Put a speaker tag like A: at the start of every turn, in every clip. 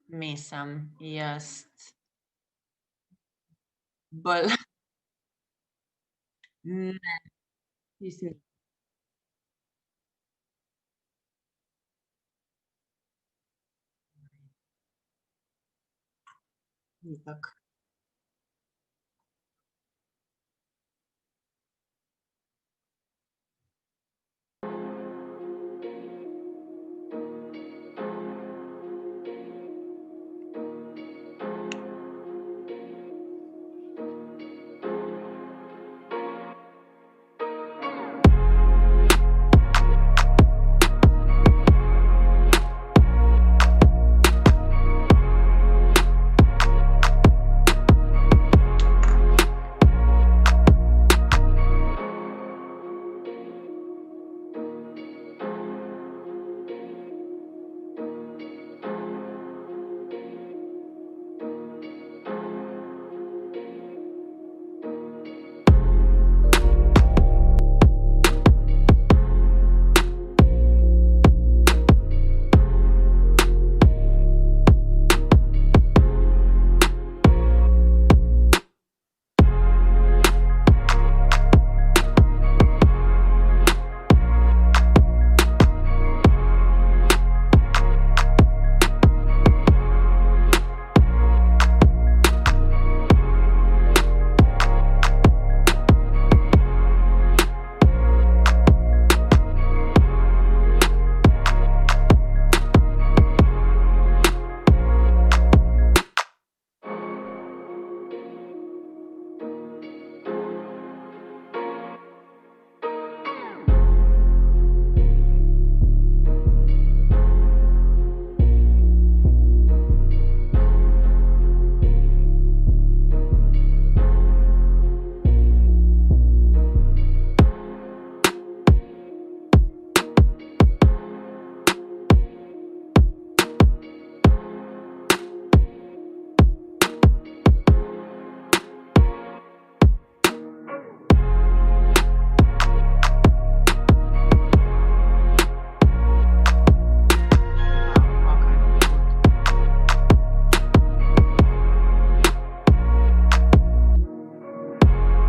A: Nisam jest bolj ne, mislim, ipak.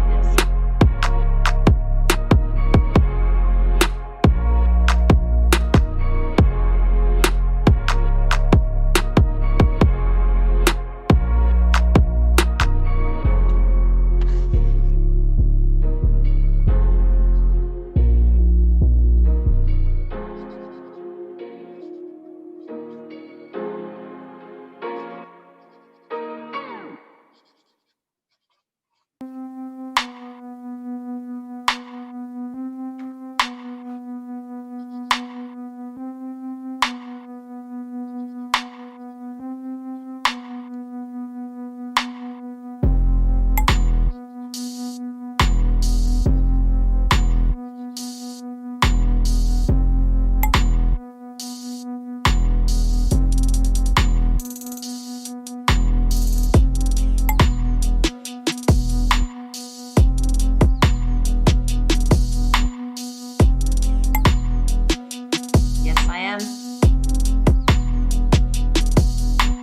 A: Yes. Yes, I am.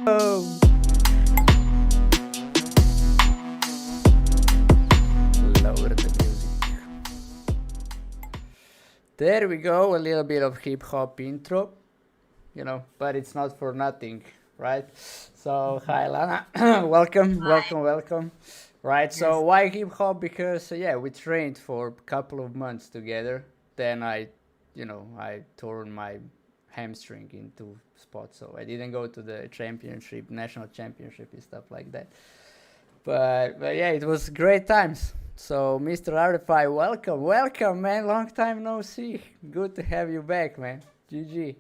B: Oh, lower the music. There we go, a little bit of hip hop intro, but it's not for nothing, right? So, hi Lana, welcome,
A: Hi.
B: welcome, welcome. Right, so
A: Yes.
B: why hip hop? Because, yeah, we trained for a couple of months together. Then I torn my hamstring into spots, so I didn't go to the championship, national championship, and stuff like that. But yeah, it was great times. So, Mr. RFI, welcome, welcome, man. Long time no see. Good to have you back, man. GG.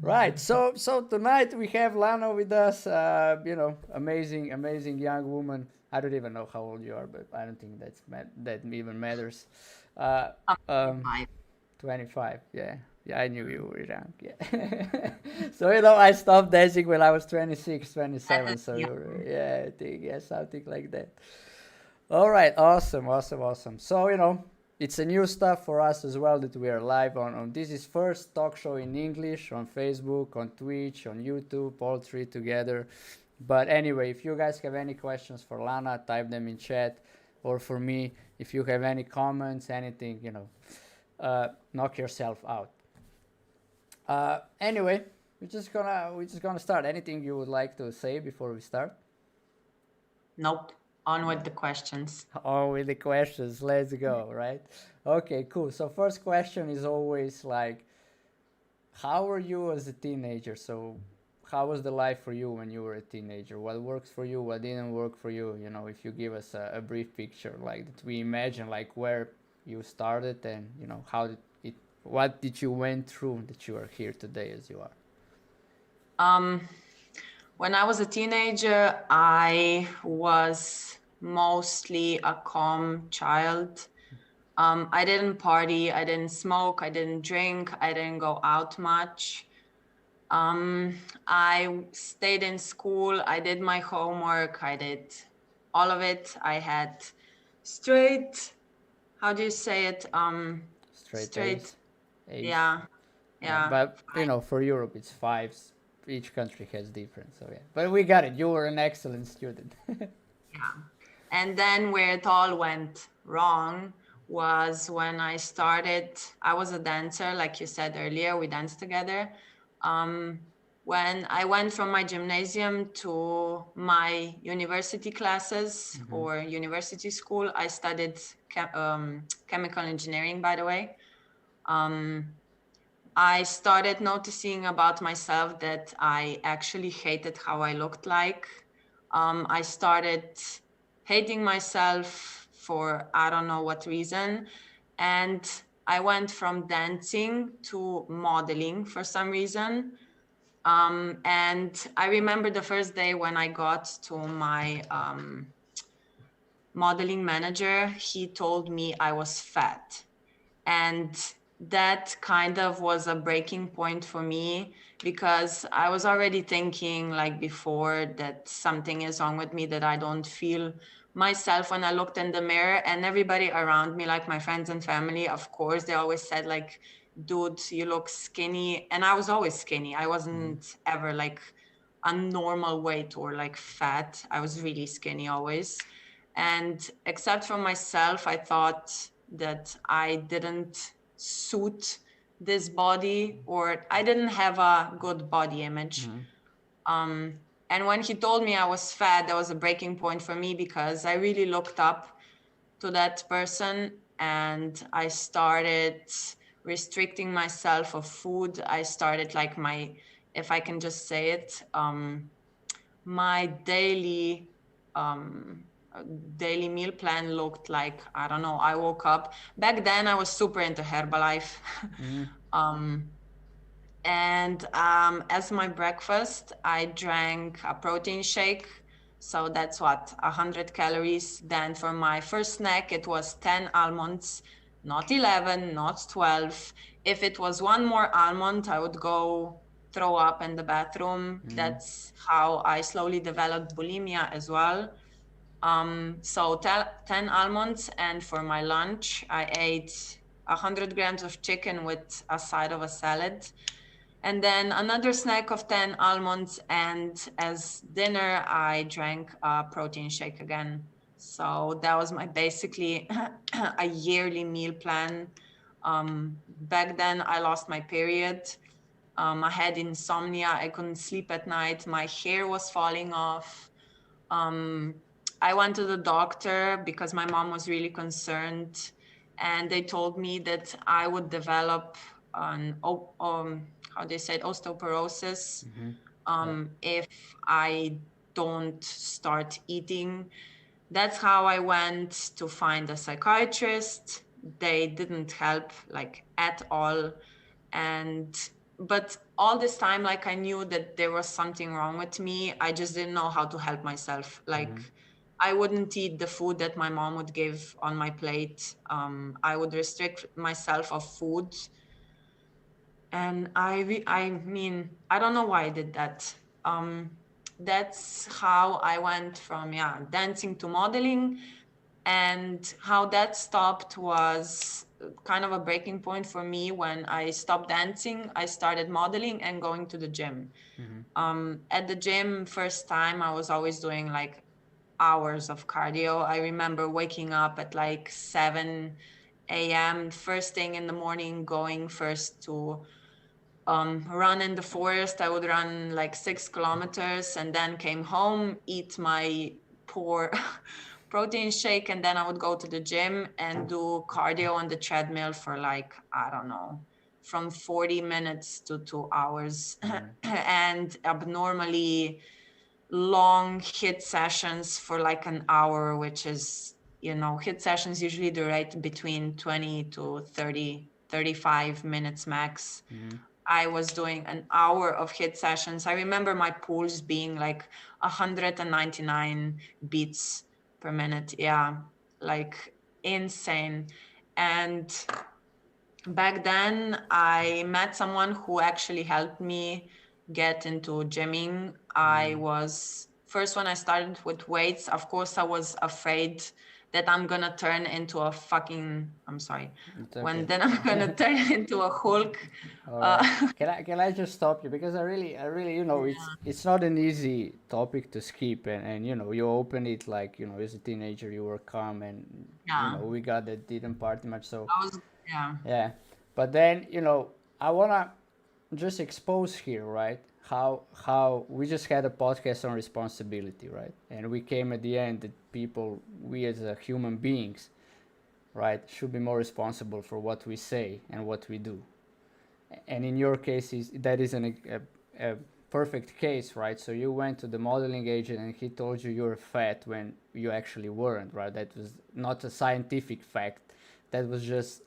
B: Right. So tonight we have Lana with us. Amazing, amazing young woman. I don't even know how old you are, but I don't think that even matters. Uh,
A: I'm
B: um,
A: 25.
B: 25. Yeah. Yeah, I knew you were young. Yeah. So I stopped dancing when I was 26,
A: That
B: 27.
A: is
B: So
A: young.
B: yeah, I think yeah, something like that. All right. Awesome. Awesome. Awesome. So it's a new stuff for us as well that we are live on this is first talk show in English on Facebook, on Twitch, on YouTube, all three together. But anyway, if you guys have any questions for Lana, type them in chat, or for me, if you have any comments, anything, knock yourself out. Anyway, we're just gonna start. Anything you would like to say before we start?
A: Nope. On with the questions.
B: On with the questions. Let's go. Right? Okay. Cool. So first question is always like, how were you as a teenager? So how was the life for you when you were a teenager? What works for you? What didn't work for you? If you give us a brief picture, like that we imagine, like where you started and how did it, what did you went through that you are here today as you are.
A: When I was a teenager, I was mostly a calm child. I didn't party, I didn't smoke, I didn't drink, I didn't go out much. I stayed in school, I did my homework, I did all of it. I had straight, how do you say it?
B: Straight A's.
A: Yeah,
B: Yeah,
A: yeah.
B: but for Europe it's fives. Each country has different, so yeah. But we got it. You were an excellent student.
A: Yeah. And then where it all went wrong was when I was a dancer, like you said earlier, we danced together. When I went from my gymnasium to my university classes or university school, I studied chemical engineering, by the way. I started noticing about myself that I actually hated how I looked like. I started hating myself for I don't know what reason. And I went from dancing to modeling for some reason. And I remember the first day when I got to my modeling manager, he told me I was fat. And that kind of was a breaking point for me because I was already thinking like before that something is wrong with me, that I don't feel myself when I looked in the mirror. And everybody around me, like my friends and family, of course, they always said like, dude, you look skinny. And I was always skinny. I wasn't ever like a normal weight or like fat. I was really skinny always. And except for myself, I thought that I didn't suit this body or I didn't have a good body image. And when he told me I was fat, that was a breaking point for me because I really looked up to that person and I started restricting myself of food. I started like if I can just say it, my daily meal plan looked like, I don't know, I woke up. Back then I was super into Herbalife. And as my breakfast, I drank a protein shake. So that's what, 100 calories. Then for my first snack, it was 10 almonds, not 11, not 12. If it was one more almond, I would go throw up in the bathroom. That's how I slowly developed bulimia as well. So 10 almonds. And for my lunch, I ate 100 grams of chicken with a side of a salad. And then another snack of 10 almonds. And as dinner, I drank a protein shake again. So that was my basically a yearly meal plan. Back then, I lost my period. I had insomnia. I couldn't sleep at night. My hair was falling off. I went to the doctor because my mom was really concerned. And they told me that I would develop how they said, osteoporosis, if I don't start eating. That's how I went to find a psychiatrist. They didn't help like at all. But all this time, like I knew that there was something wrong with me. I just didn't know how to help myself. Like I wouldn't eat the food that my mom would give on my plate. I would restrict myself of food. And I mean, I don't know why I did that. That's how I went from dancing to modeling. And how that stopped was kind of a breaking point for me. When I stopped dancing, I started modeling and going to the gym.
B: Mm-hmm.
A: At the gym, first time, I was always doing like hours of cardio. I remember waking up at like 7 a.m., first thing in the morning, going first to run in the forest. I would run like 6 kilometers and then came home, eat my poor protein shake, and then I would go to the gym and do cardio on the treadmill for like, I don't know, from 40 minutes to 2 hours. And abnormally long hit sessions for like an hour, which is, hit sessions usually durate between 20 to 30, 35 minutes max.
B: Mm-hmm.
A: I was doing an hour of hit sessions. I remember my pulse being like 199 beats per minute. Yeah, like insane. And back then, I met someone who actually helped me get into gymming. I was first when I started with weights, of course, I was afraid that I'm gonna turn into a fucking, I'm sorry,
B: It's
A: when
B: okay.
A: then I'm gonna turn into a Hulk.
B: All right.
A: Uh,
B: Can I just stop you because I really it's not an easy topic to skip, and you open it like as a teenager you were calm, and
A: yeah,
B: we got that didn't party much, so
A: I was, yeah,
B: yeah. But then I wanna just expose here, right? How we just had a podcast on responsibility, right? And we came at the end that people, we as human beings, right, should be more responsible for what we say and what we do. And in your case, that is a perfect case, right? So you went to the modeling agent and he told you you're fat when you actually weren't, right? That was not a scientific fact. That was just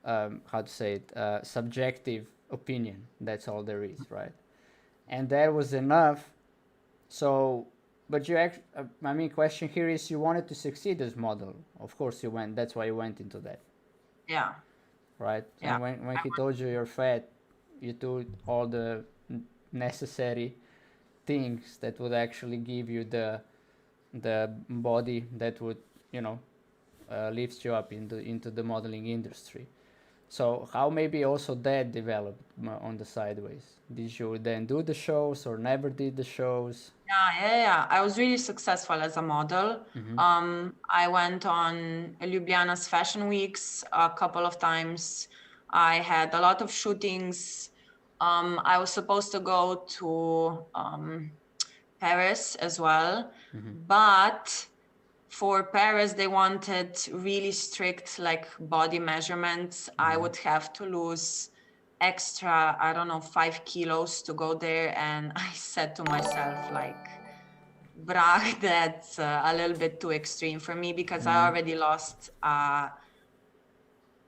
B: how to say it, subjective opinion. That's all there is, right? And that was enough. So, but I mean, question here is, you wanted to succeed as model. Of course, you went. That's why you went into that,
A: yeah,
B: right?
A: yeah.
B: And when he told you you're fat, you took all the necessary things that would actually give you the body that would you know lift you up into the modeling industry. So how maybe also that developed on the sideways? Did you then do the shows or never did the shows?
A: Yeah. I was really successful as a model.
B: Mm-hmm.
A: I went on Ljubljana's fashion weeks a couple of times. I had a lot of shootings. I was supposed to go to Paris as well,
B: Mm-hmm.
A: but for Paris, they wanted really strict like body measurements. I
B: Mm-hmm.
A: would have to lose extra, I don't know, 5 kilos to go there. And I said to myself, like, brag, that's a little bit too extreme for me because I
B: Mm-hmm.
A: already lost a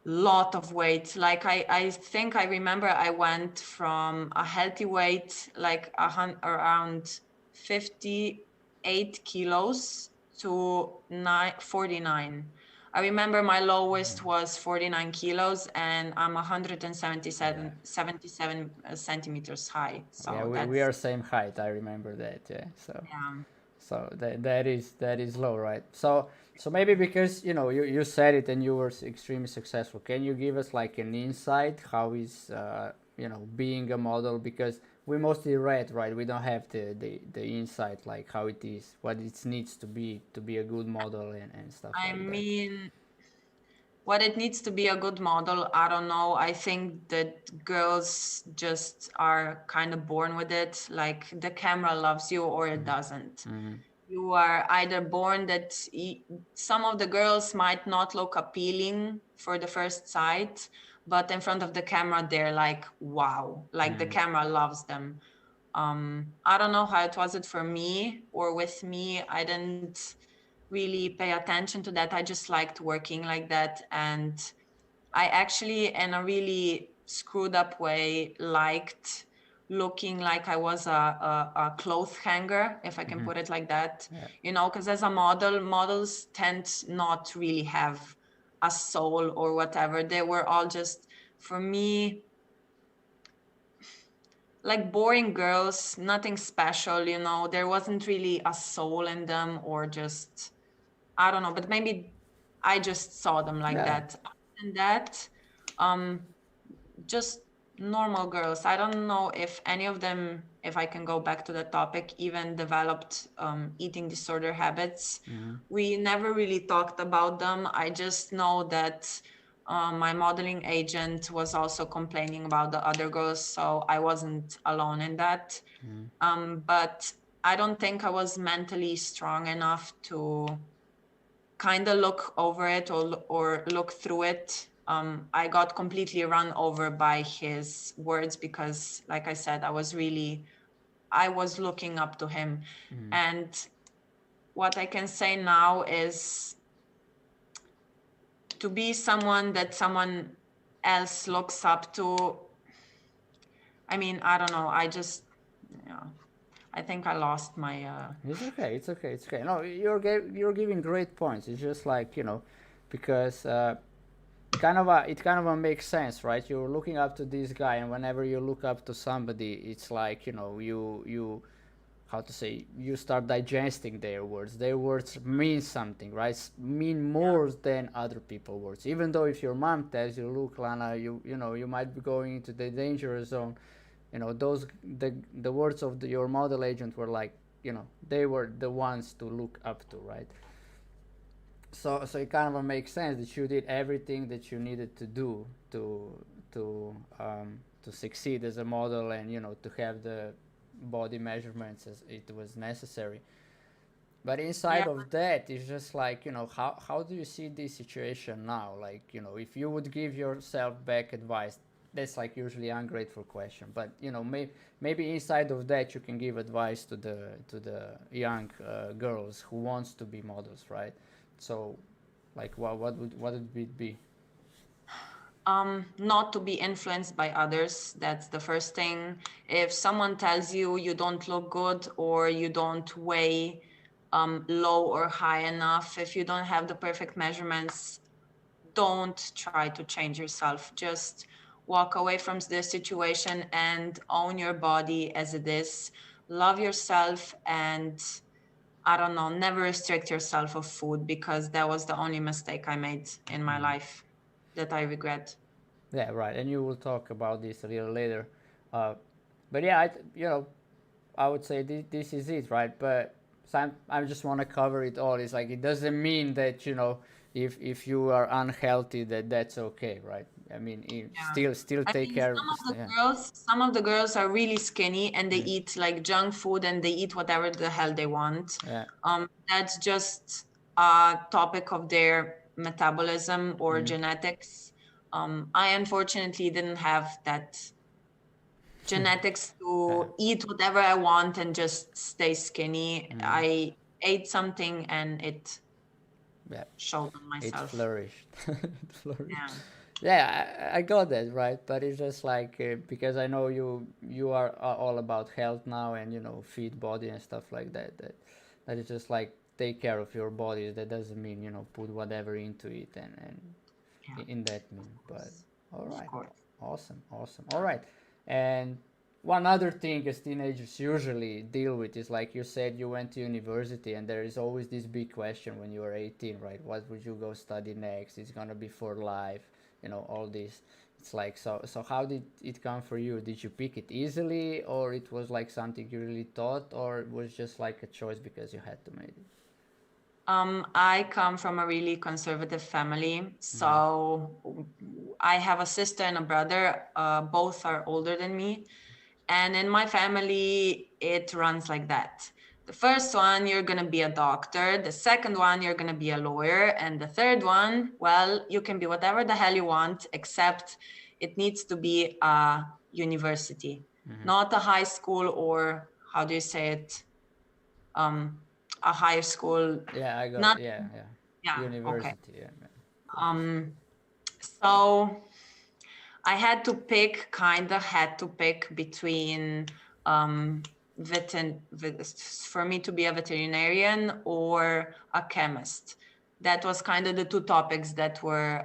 A: lot of weight. Like I think I remember I went from a healthy weight, like around 58 kilos to 49. I remember my lowest was 49 kilos and I'm
B: Yeah.
A: 77 centimeters high.
B: Yeah,
A: So
B: we
A: that's,
B: are same height. I remember that. Yeah. So
A: yeah.
B: that is low, right? So maybe because you said it and you were extremely successful. Can you give us like an insight how is being a model? Because we mostly read, right? We don't have the insight like how it is, what it needs to be a good model and stuff
A: I
B: like that.
A: mean, what it needs to be a good model, I don't know. I think that girls just are kind of born with it. Like the camera loves you or it doesn't.
B: Mm-hmm.
A: You are either born that some of the girls might not look appealing for the first sight, but in front of the camera, they're like, wow, like the
B: Mm-hmm.
A: camera loves them. I don't know how it was it for me or with me. I didn't really pay attention to that. I just liked working like that. And I actually, in a really screwed up way, liked looking like I was a clothes hanger, if I can
B: Mm-hmm.
A: put it like that.
B: Yeah.
A: Because as a model, models tend not to really have a soul or whatever. They were all just, for me, like boring girls, nothing special. There wasn't really a soul in them, or just, I don't know, but maybe I just saw them like
B: Yeah.
A: that. And that, um, just normal girls. I don't know if any of them, if I can go back to the topic, even developed eating disorder habits.
B: Mm-hmm.
A: We never really talked about them. I just know that my modeling agent was also complaining about the other girls, so I wasn't alone in that. But I don't think I was mentally strong enough to kind of look over it or look through it. I got completely run over by his words because, like I said, I was looking up to him.
B: Mm-hmm.
A: And what I can say now is to be someone that someone else looks up to. I mean, I don't know. Yeah, I think I lost my.
B: It's okay. It's okay. It's okay. No, you're giving great points. It's just like, because it kind of makes sense, right? You're looking up to this guy, and whenever you look up to somebody, it's like, you how to say, you start digesting their words. Their words mean something, right? Mean
A: Yeah.
B: more than other people's words. Even though if your mom tells you, look, Lana, you might be going into the danger zone. Those the words of your model agent were like, they were the ones to look up to, right? So it kind of makes sense that you did everything that you needed to do to succeed as a model, and to have the body measurements as it was necessary. But
A: Yeah.
B: inside of that, it's just like, how do you see this situation now? Like, if you would give yourself back advice, that's like usually an ungrateful question. But maybe inside of that, you can give advice to the young girls who wants to be models, right? So, like, what would it be?
A: Not to be influenced by others. That's the first thing. If someone tells you you don't look good or you don't weigh low or high enough, if you don't have the perfect measurements, don't try to change yourself. Just walk away from the situation and own your body as it is. Love yourself and I don't know, never restrict yourself of food because that was the only mistake I made in my life that I regret.
B: Yeah, right. And you will talk about this a little later. Uh, but yeah, I would say this is it, right? But I just want to cover it all. It's like it doesn't mean that if you are unhealthy that's okay, right? I mean,
A: Yeah.
B: still
A: I
B: take
A: mean,
B: care. Yeah,
A: some of the girls are really skinny and they eat like junk food and they eat whatever the hell they want.
B: yeah,
A: That's just a topic of their metabolism or genetics. I unfortunately didn't have that genetics
B: yeah,
A: to eat whatever I want and just stay skinny. I ate something and it
B: yeah.
A: showed on
B: It
A: myself.
B: flourished. It flourished.
A: Yeah.
B: Yeah, I got that, right. But it's just like, because I know you are all about health now, and fit body and stuff like that. That is just like, take care of your body. That doesn't mean put whatever into it, and
A: Yeah.
B: in that mean. But all
A: Of
B: right,
A: course.
B: awesome, awesome. All right, and one other thing as teenagers usually deal with is, like you said, you went to university, and there is always this big question when you are 18, right? What would you go study next? It's gonna be for life, all this. It's like, so how did it come for you? Did you pick it easily, or it was like something you really thought, or it was just like a choice because you had to make it?
A: I come from a really conservative family. So I have a sister and a brother. Both are older than me. And in my family, it runs like that. The first one, you're going to be a doctor. The second one, you're going to be a lawyer. And the third one, well, you can be whatever the hell you want, except it needs to be a university, not a high school or how do you say it? Um, a high school,
B: Yeah, I got,
A: not,
B: yeah.
A: yeah, okay.
B: University, yeah, man. Cool.
A: Um, so I had to pick, kind of had to pick between for me to be a veterinarian or a chemist. That was kind of the two topics that were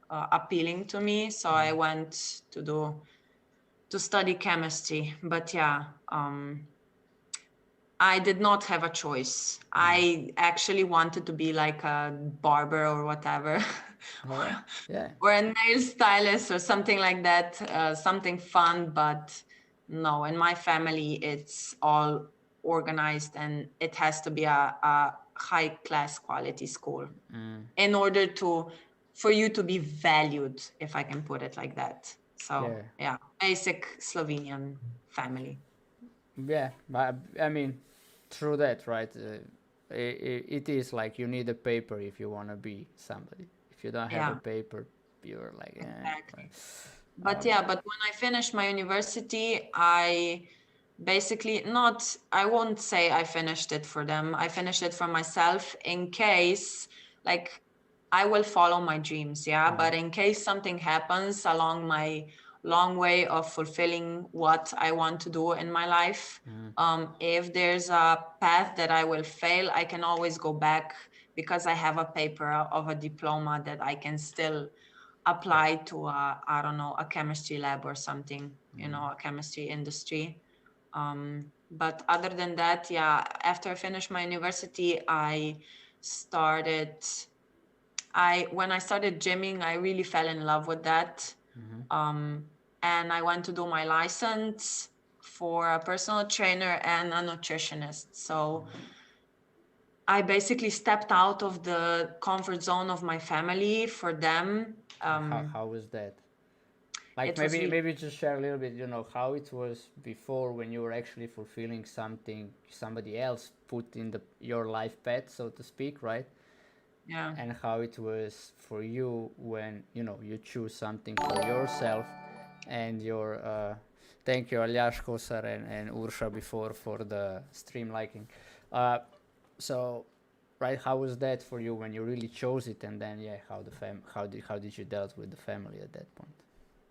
A: appealing to me. So I went to study chemistry. But yeah, I did not have a choice.
B: Mm.
A: I actually wanted to be like a barber or whatever,
B: All right. Yeah.
A: or a nail stylist or something like that, something fun. But no, in my family, it's all organized and it has to be a high class quality school
B: Mm.
A: in order to, for you to be valued, if I can put it like that. So
B: Yeah.
A: yeah, basic Slovenian family.
B: Yeah. But I mean, through that, right? It is like you need a paper if you want to be somebody. If you don't have a
A: Yeah,
B: paper, you're like, eh.
A: exactly. But
B: Um,
A: yeah, but when I finished my university, I basically not, I won't say I finished it for them. I finished it for myself in case, like, I will follow my dreams, yeah.
B: mm,
A: But in case something happens along my long way of fulfilling what I want to do in my life,
B: mm,
A: if there's a path that I will fail, I can always go back because I have a paper of a diploma that I can still
B: yeah.
A: apply to a, I don't know, a chemistry lab or something,
B: Mm,
A: a chemistry industry. But other than that, yeah, after I finished my university, started when I started gymming, I really fell in love with that.
B: mm-hmm.
A: Um, and I went to do my license for a personal trainer and a nutritionist. So I basically stepped out of the comfort zone of my family for them.
B: How was that? Like
A: It was
B: maybe just share a little bit, how it was before when you were actually fulfilling something somebody else put in the your life path, so to speak, right?
A: yeah.
B: And how it was for you when you choose something for yourself and your thank you Aljaš Kosar and Ursha before for the stream liking. So right, how was that for you when you really chose it, and then yeah, how did you dealt with the family at that point?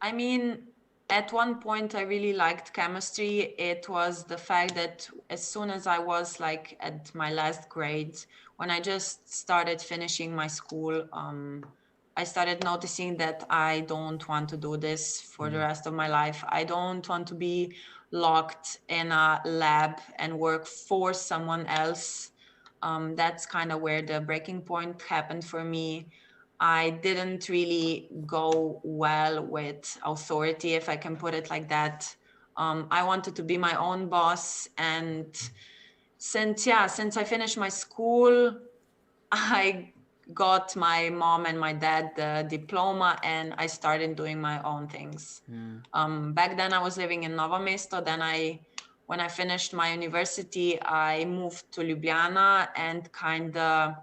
A: I mean, at one point, I really liked chemistry. It was the fact that as soon as I was like at my last grade, when I just started finishing my school, I started noticing that I don't want to do this for the
B: Mm,
A: rest of my life. I don't want to be locked in a lab and work for someone else. That's kind of where the breaking point happened for me. I didn't really go well with authority, if I can put it like that. I wanted to be my own boss. And since I finished my school, I got my mom and my dad the diploma and I started doing my own things.
B: mm,
A: Back then I was living in Novo Mesto. When I finished my university, I moved to Ljubljana and kind of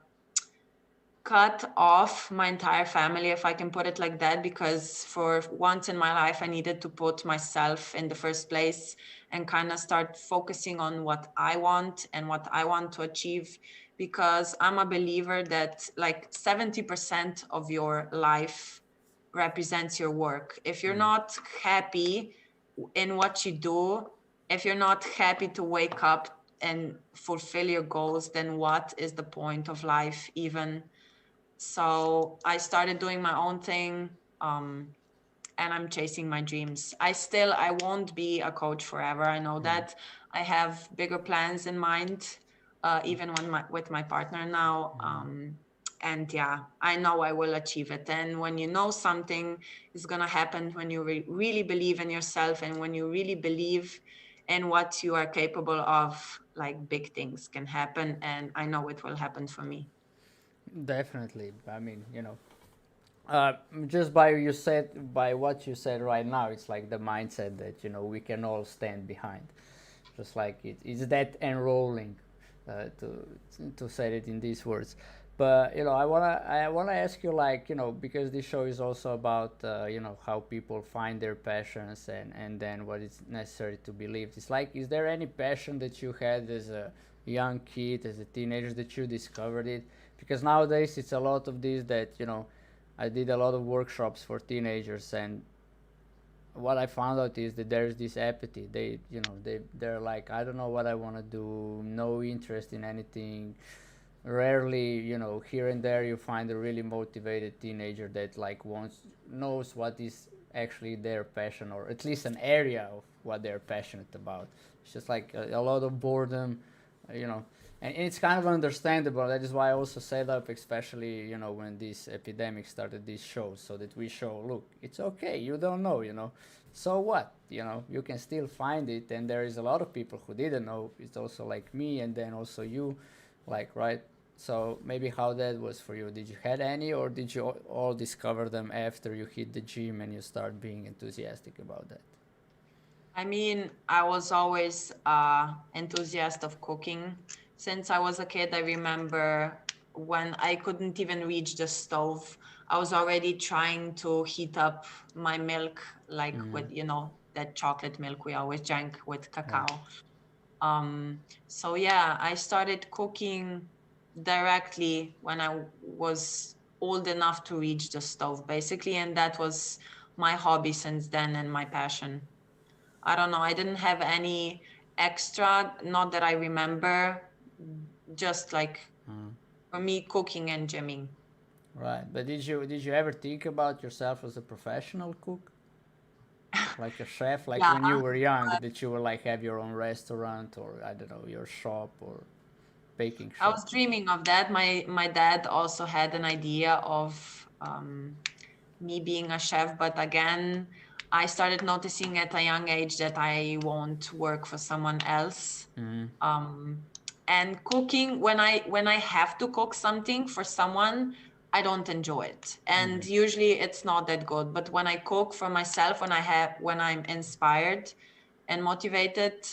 A: cut off my entire family, if I can put it like that, because for once in my life, I needed to put myself in the first place and kind of start focusing on what I want and what I want to achieve. Because I'm a believer that like 70% of your life represents your work. If you're
B: mm,
A: not happy in what you do, if you're not happy to wake up and fulfill your goals, then what is the point of life even? So I started doing my own thing, and I'm chasing my dreams. I won't be a coach forever. I know
B: mm,
A: that. I have bigger plans in mind, even with my partner now. And yeah, I know I will achieve it. And when you know something is gonna happen, when you really believe in yourself, and when you really believe in what you are capable of, like big things can happen. And I know it will happen for me.
B: definitely. I mean, uh, just by what you said right now, it's like the mindset that we can all stand behind. Just like it's that enrolling, to say it in these words. But I wanna ask you, like, because this show is also about how people find their passions, and then what is necessary to believe. It's like, is there any passion that you had as a young kid, as a teenager, that you discovered it? Because nowadays it's a lot of these that I did a lot of workshops for teenagers, and what I found out is that there's this apathy. They're like, I don't know what I want to do, no interest in anything. Rarely, here and there you find a really motivated teenager that like wants knows what is actually their passion, or at least an area of what they're passionate about. It's just like a lot of boredom, you know, and it's kind of understandable. That is why I also set up, especially when this epidemic started, these shows, so that we show, look, it's okay, you don't know, so what, you can still find it, and there is a lot of people who didn't know. It's also like me, and then also you, like, right. So maybe how that was for you. Did you had any, or did you all discover them after you hit the gym and you start being enthusiastic about that?
A: I mean, I was always enthusiast of cooking. Since I was a kid, I remember when I couldn't even reach the stove, I was already trying to heat up my milk, like with, that chocolate milk we always drank with
B: Yeah.
A: cacao. So yeah, I started cooking directly when I was old enough to reach the stove, basically, and that was my hobby since then and my passion. I don't know. I didn't have any extra, not that I remember, just like for me, cooking and gymming.
B: Right, but did you ever think about yourself as a professional cook, like a chef, like
A: Yeah,
B: when you were young, that you were like have your own restaurant, or I don't know, your shop or baking
A: I
B: shop?
A: was dreaming of that. My dad also had an idea of me being a chef, but again, I started noticing at a young age that I won't work for someone else. Um, and cooking, when I have to cook something for someone, I don't enjoy it, and usually it's not that good. But when I cook for myself, when I'm inspired and motivated,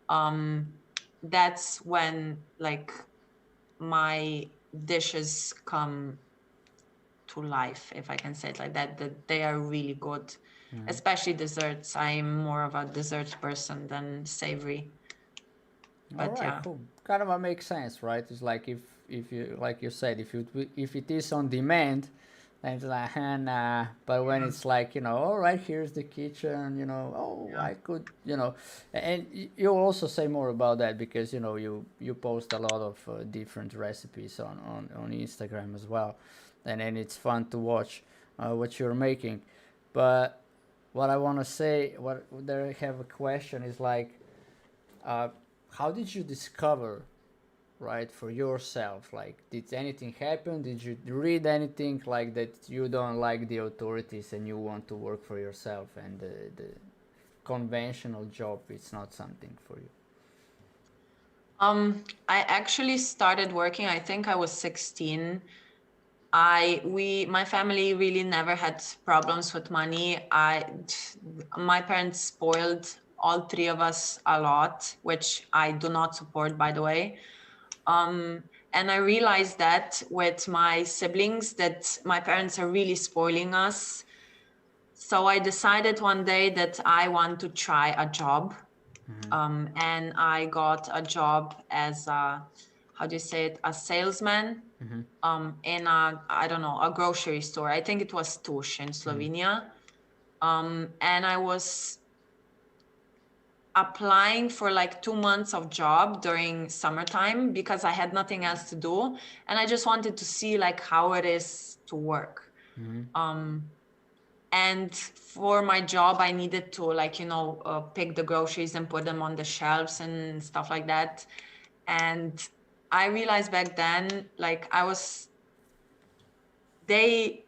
A: um, that's when like my dishes come to life, if I can say it like that, that they are really good, especially desserts. I'm more of a dessert person than savory,
B: All
A: but
B: right,
A: yeah.
B: cool. Kind of makes sense, right? It's like if you like you said, if it is on demand, then it's like nah. But when
A: Yeah,
B: it's like all right, here's the kitchen, oh
A: yeah.
B: I could, and you'll also say more about that because you post a lot of different recipes on Instagram as well, and then it's fun to watch what you're making. But what I want to say, what there I have a question is like uh, how did you discover, right, for yourself? Like, did anything happen? Did you read anything like that you don't like the authorities and you want to work for yourself, and the conventional job is not something for you?
A: I actually started working, I think I was 16. My family really never had problems with money. My parents spoiled all three of us a lot, which I do not support, by the way. And I realized that with my siblings, that my parents are really spoiling us. So I decided one day that I want to try a job. And I got a job as a, how do you say it, a salesman in a, I don't know, a grocery store. I think it was Tuš in Slovenia. And I was applying for like 2 months of job during summertime because I had nothing else to do, and I just wanted to see like how it is to work. And for my job, I needed to like pick the groceries and put them on the shelves and stuff like that. And I realized back then, like they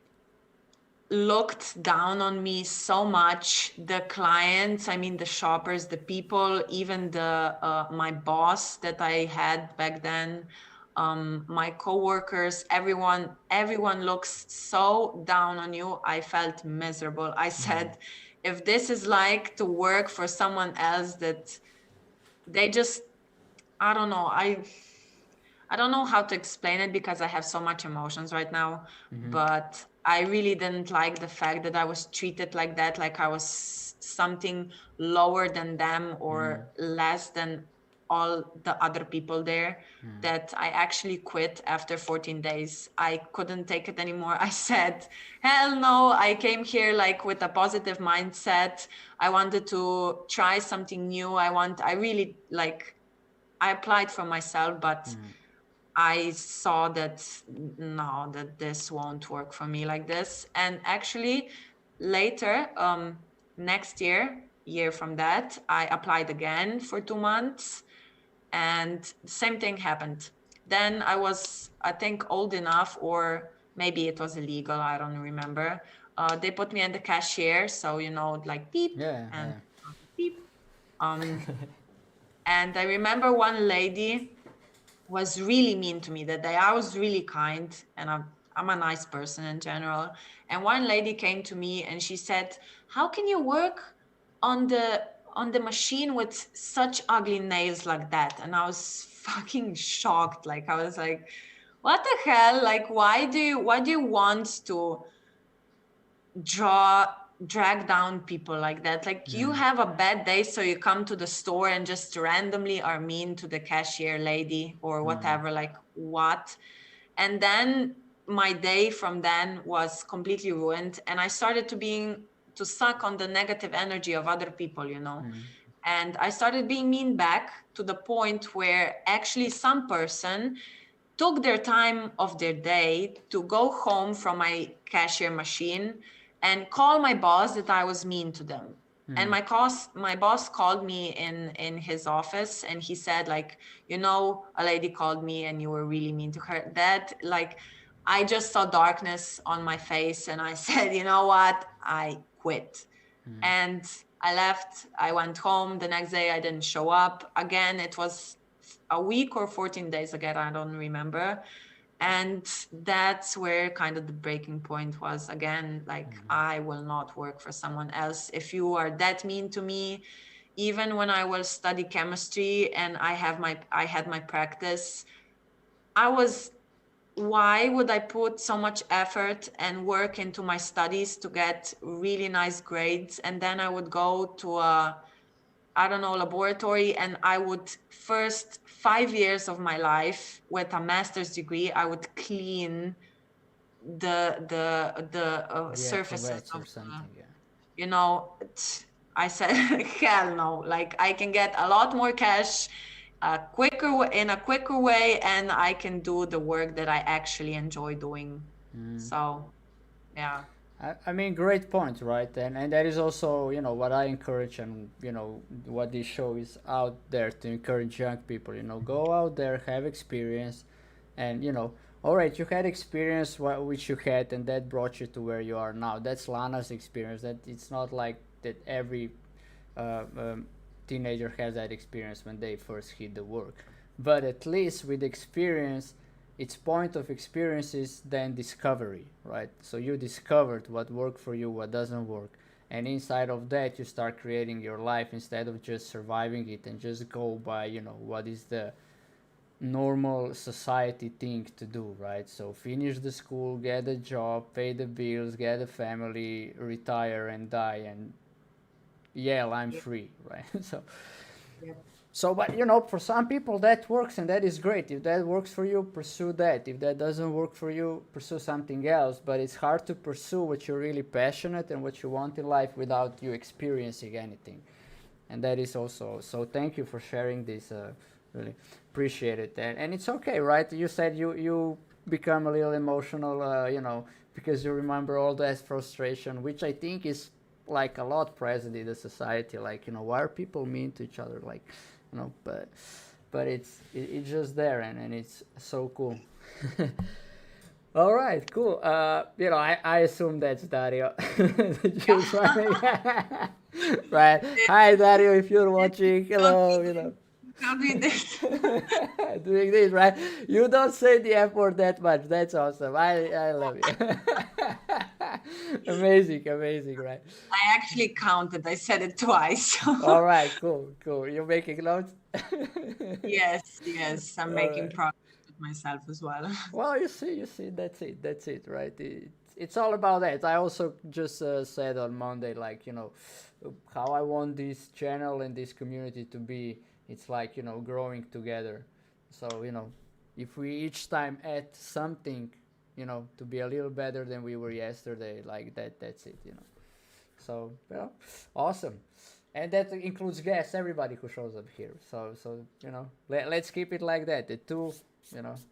A: looked down on me so much. The clients, I mean the shoppers, the people, even the my boss that I had back then, my coworkers, everyone looks so down on you. I felt miserable. I said, if this is like to work for someone else, that they just, I don't know, I don't know how to explain it because I have so much emotions right now, but I really didn't like the fact that I was treated like that, like I was something lower than them or less than all the other people there, that I actually quit after 14 days. I couldn't take it anymore. I said, hell no, I came here like with a positive mindset. I wanted to try something new. I really like, I applied for myself, but I saw that no, that this won't work for me like this. And actually, later, next year from that, I applied again for 2 months, And the same thing happened. Then I was, I think, old enough, or maybe it was illegal, I don't remember. They put me in the cashier, so like beep
B: Yeah,
A: and
B: yeah.
A: beep. Um, and I remember one lady was really mean to me that day. I was really kind, and I'm a nice person in general. And one lady came to me and she said, "How can you work on the machine with such ugly nails like that?" And I was fucking shocked. Like I was like, "What the hell? Like why do you want to draw drag down people like that? Like you
B: Mm,
A: have a bad day, so you come to the store and just randomly are mean to the cashier lady or
B: mm,
A: whatever. Like what?" And then my day from then was completely ruined, and I started to suck on the negative energy of other people.
B: mm,
A: And I started being mean back, to the point where actually some person took their time of their day to go home from my cashier machine and call my boss that I was mean to them. And
B: mm,
A: my boss called me in his office, and he said, like, a lady called me and you were really mean to her. That, like, I just saw darkness on my face, and I said, you know what, I quit.
B: mm,
A: And I left. I went home. The next day I didn't show up again. It was a week or 14 days again, I don't remember. And that's where kind of the breaking point was. Again, like, I will not work for someone else if you are that mean to me. Even when I will study chemistry and I had my practice, I was why would I put so much effort and work into my studies to get really nice grades, and then I would go to a, I don't know, laboratory, and I would, first 5 years of my life with a master's degree, I would clean the
B: the
A: surfaces
B: acrobats
A: of
B: or something. Yeah.
A: you know I said, hell no, like I can get a lot more cash in a quicker way, and I can do the work that I actually enjoy doing.
B: Mm.
A: So yeah.
B: I mean, great point, right? And that is also, what I encourage, and what this show is out there to encourage young people. Go out there, have experience, and all right, you had experience which you had, and that brought you to where you are now. That's Lana's experience. That it's not like that every uh, um, teenager has that experience when they first hit the work, but at least with experience, its point of experience is then discovery, right? So you discovered what worked for you, what doesn't work, and inside of that you start creating your life instead of just surviving it and just go by what is the normal society thing to do, right? So finish the school, get a job, pay the bills, get a family, retire and die, and yeah, I'm
A: Yep.
B: free, right? so
A: Yep.
B: so, but for some people that works, and that is great. If that works for you, pursue that. If that doesn't work for you, pursue something else. But it's hard to pursue what you're really passionate and what you want in life without you experiencing anything. And that is also, so thank you for sharing this. Really appreciate it. And it's okay, right? You said you become a little emotional, because you remember all that frustration, which I think is like a lot present in the society. Like, why are people mean to each other? Like, but it's just there, and it's so cool. All right, cool. I assume that's Dario. Just running. Right. Hi, Dario. If you're watching,
A: Don't
B: hello.
A: don't do this.
B: Doing this, right? You don't say the F word that much. That's awesome. I love you. Amazing, amazing, right?
A: I actually counted. I said it twice.
B: All right, cool, cool. You're making notes.
A: Yes, yes, I'm
B: All
A: making
B: right.
A: progress with myself as well.
B: Well, you see, that's it, right? It's all about that. I also just said on Monday, like, how I want this channel and this community to be. It's like, growing together. So, if we each time add something, to be a little better than we were yesterday, like that's it. So, awesome. And that includes guests, everybody who shows up here. So let's keep it like that. The two,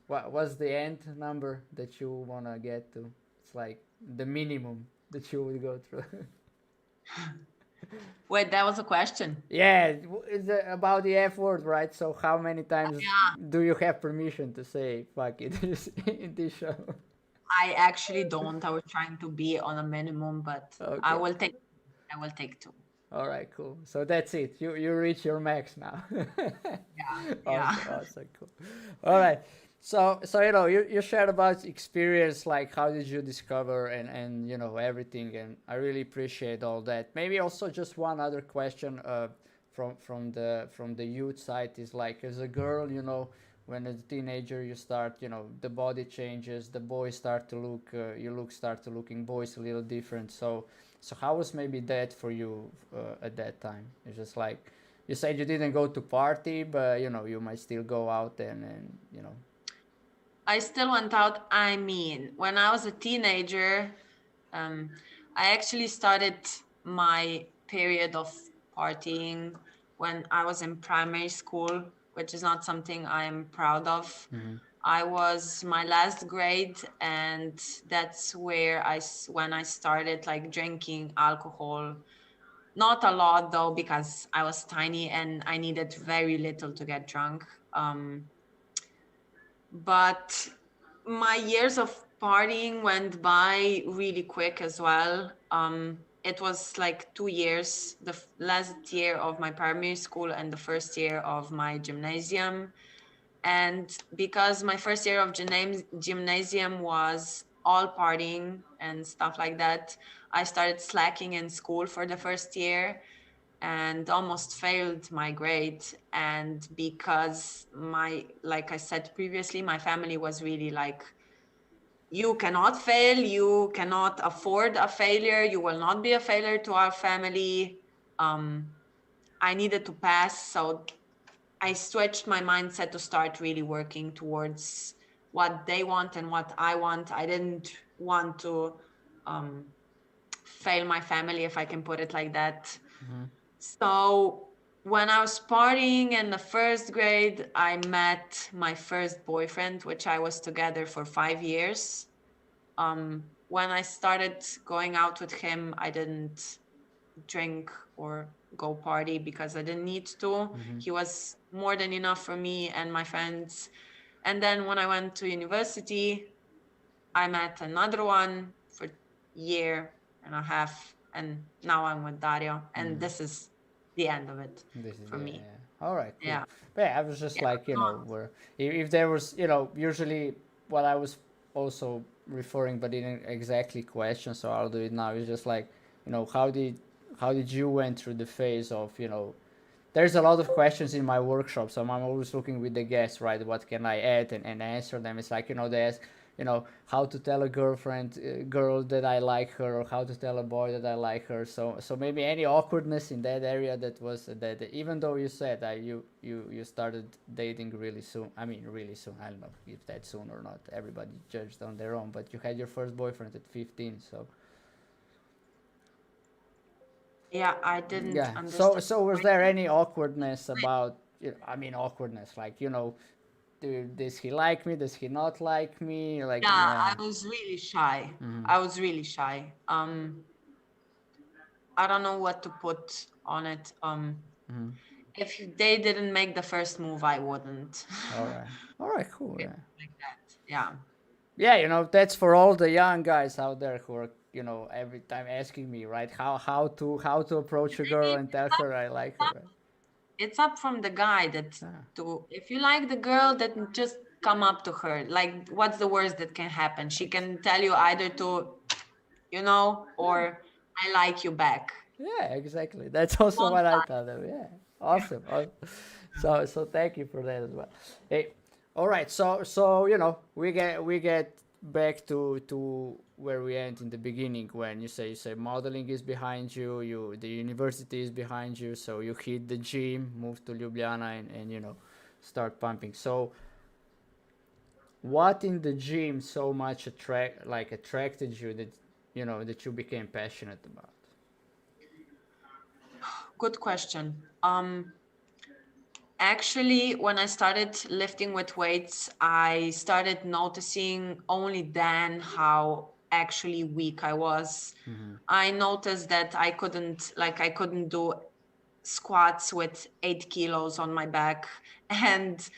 B: what's the end number that you wanna get to? It's like the minimum that you would go through.
A: Wait, that was a question.
B: Yeah, it's about the F word, right? So how many times
A: Yeah,
B: do you have permission to say fuck it in this show?
A: I actually don't. I was trying to be on a minimum, but I
B: Okay.
A: will take I will take two.
B: All right, cool. So that's it. You reach your max now.
A: Yeah, yeah.
B: Awesome, awesome, cool. All right. So you shared about experience, like how did you discover and everything, and I really appreciate all that. Maybe also just one other question from the youth side is like, as a girl, when as a teenager you start, the body changes, the boys start to look start to looking boys a little different. So how was maybe that for you at that time? It's just like you said you didn't go to party, but you might still go out and.
A: I still went out. I mean, when I was a teenager, um, I actually started my period of partying when I was in primary school, which is not something I'm proud of.
B: Mm-hmm.
A: I was my last grade, and that's where when I started like drinking alcohol. Not a lot though, because I was tiny and I needed very little to get drunk. But my years of partying went by really quick as well. It was like 2 years, the last year of my primary school and the first year of my gymnasium. And because my first year of gymnasium was all partying and stuff like that, I started slacking in school for the first year and almost failed my grade. And because like I said previously, my family was really like, you cannot fail, you cannot afford a failure, you will not be a failure to our family. um, I needed to pass, so I switched my mindset to start really working towards what they want and what I want. I didn't want to um, fail my family, if I can put it like that.
B: Mm-hmm.
A: So when I was partying in the first grade, I met my first boyfriend, which I was together for 5 years. When I started going out with him, I didn't drink or go party because I didn't need to.
B: Mm-hmm.
A: He was more than enough for me and my friends. And then when I went to university, I met another one for a year and a half, and now I'm with Dario, and
B: Mm-hmm.
A: this is the end of it
B: This is
A: for
B: the
A: me.
B: yeah. All right, cool.
A: Yeah,
B: But yeah, I was just
A: yeah.
B: like, where if there was, usually what I was also referring, but didn't exactly question, so I'll do it now. It's just like, how did you went through the phase of, there's a lot of questions in my workshop, so I'm always looking with the guests, right? What can I add and answer them? It's like, they ask, how to tell a girl that I like her, or how to tell a boy that I like her. So maybe any awkwardness in that area that was that, even though you said that you started dating really soon. I mean, really soon. I don't know if that's soon or not. Everybody judged on their own. But you had your first boyfriend at 15, so.
A: Yeah, I didn't
B: Yeah. So
A: understand
B: so was
A: the
B: there
A: question.
B: any awkwardness about? I mean, awkwardness, like, does he like me? Does he not like me? Like,
A: Yeah,
B: yeah.
A: I was really shy.
B: Mm-hmm.
A: I was really shy. I don't know what to put on it.
B: Mm-hmm.
A: If they didn't make the first move, I wouldn't.
B: All right. All right. Cool.
A: It's
B: Yeah.
A: like that. Yeah.
B: Yeah. That's for all the young guys out there who are, every time asking me, right, how to approach a girl
A: Maybe
B: and tell her I like her. Right?
A: it's up from the guy that
B: Yeah.
A: to if you like the girl, then just come up to her. Like, what's the worst that can happen? She can tell you either to,
B: Yeah.
A: or I like you back.
B: Yeah. Exactly. That's also
A: Won't
B: what I
A: lie.
B: thought of. Yeah. Awesome. So thank you for that as well. Hey, all right. So we get back to where we end in the beginning, when you say modeling is behind you, the university is behind you, so you hit the gym, move to Ljubljana, and start pumping. So what in the gym so much attracted you that you became passionate about?
A: Good question. Actually, when I started lifting with weights, I started noticing only then how actually weak I was. I noticed that I couldn't do squats with 8 kilos on my back. And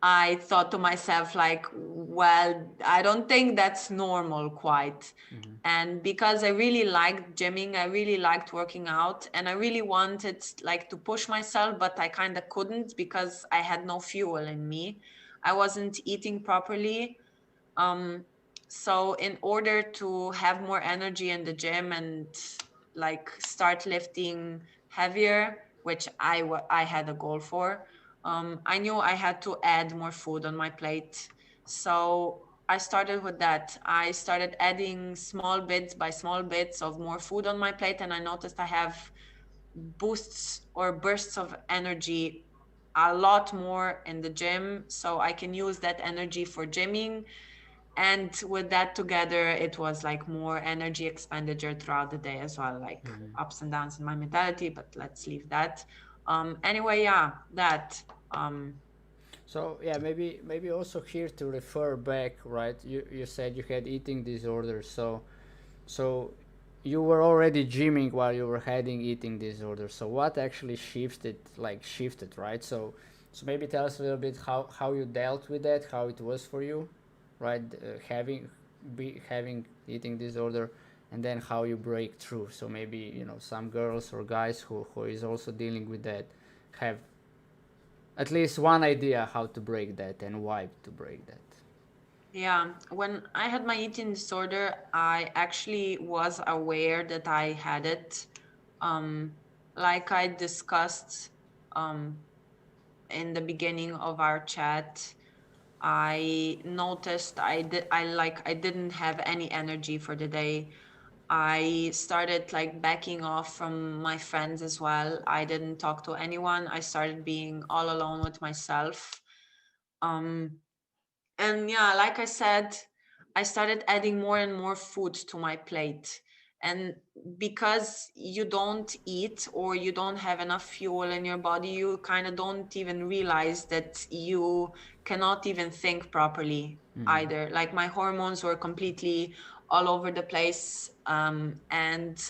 A: I thought to myself, like, well, I don't think that's normal quite. And because I really liked gymming, I really liked working out, and I really wanted like to push myself, but I kind of couldn't because I had no fuel in me. I wasn't eating properly. um, so in order to have more energy in the gym and like start lifting heavier, which I had a goal for, I knew I had to add more food on my plate. So I started with that. I started adding small bits by small bits of more food on my plate, and I noticed I have boosts or bursts of energy a lot more in the gym. So I can use that energy for gymming, and with that together, it was like more energy expenditure throughout the day as well, like ups and downs in my mentality, but let's leave that. Anyway, yeah, that.
B: So yeah, maybe also here to refer back, right? You said you had eating disorders, so you were already gymming while you were having eating disorders. So what actually shifted, right? So maybe tell us a little bit how you dealt with that, how it was for you, right? Having eating disorder, and then how you break through. So maybe some girls or guys who is also dealing with that have at least one idea how to break that and why to break that.
A: Yeah, when I had my eating disorder, I actually was aware that I had it. Like I discussed um, in the beginning of our chat, I noticed I didn't have any energy for the day. I started like backing off from my friends as well. I didn't talk to anyone. I started being all alone with myself. Um, and yeah, like I said, I started adding more and more food to my plate. And because you don't eat or you don't have enough fuel in your body, you kind of don't even realize that you cannot even think properly either. Like my hormones were completely all over the place. And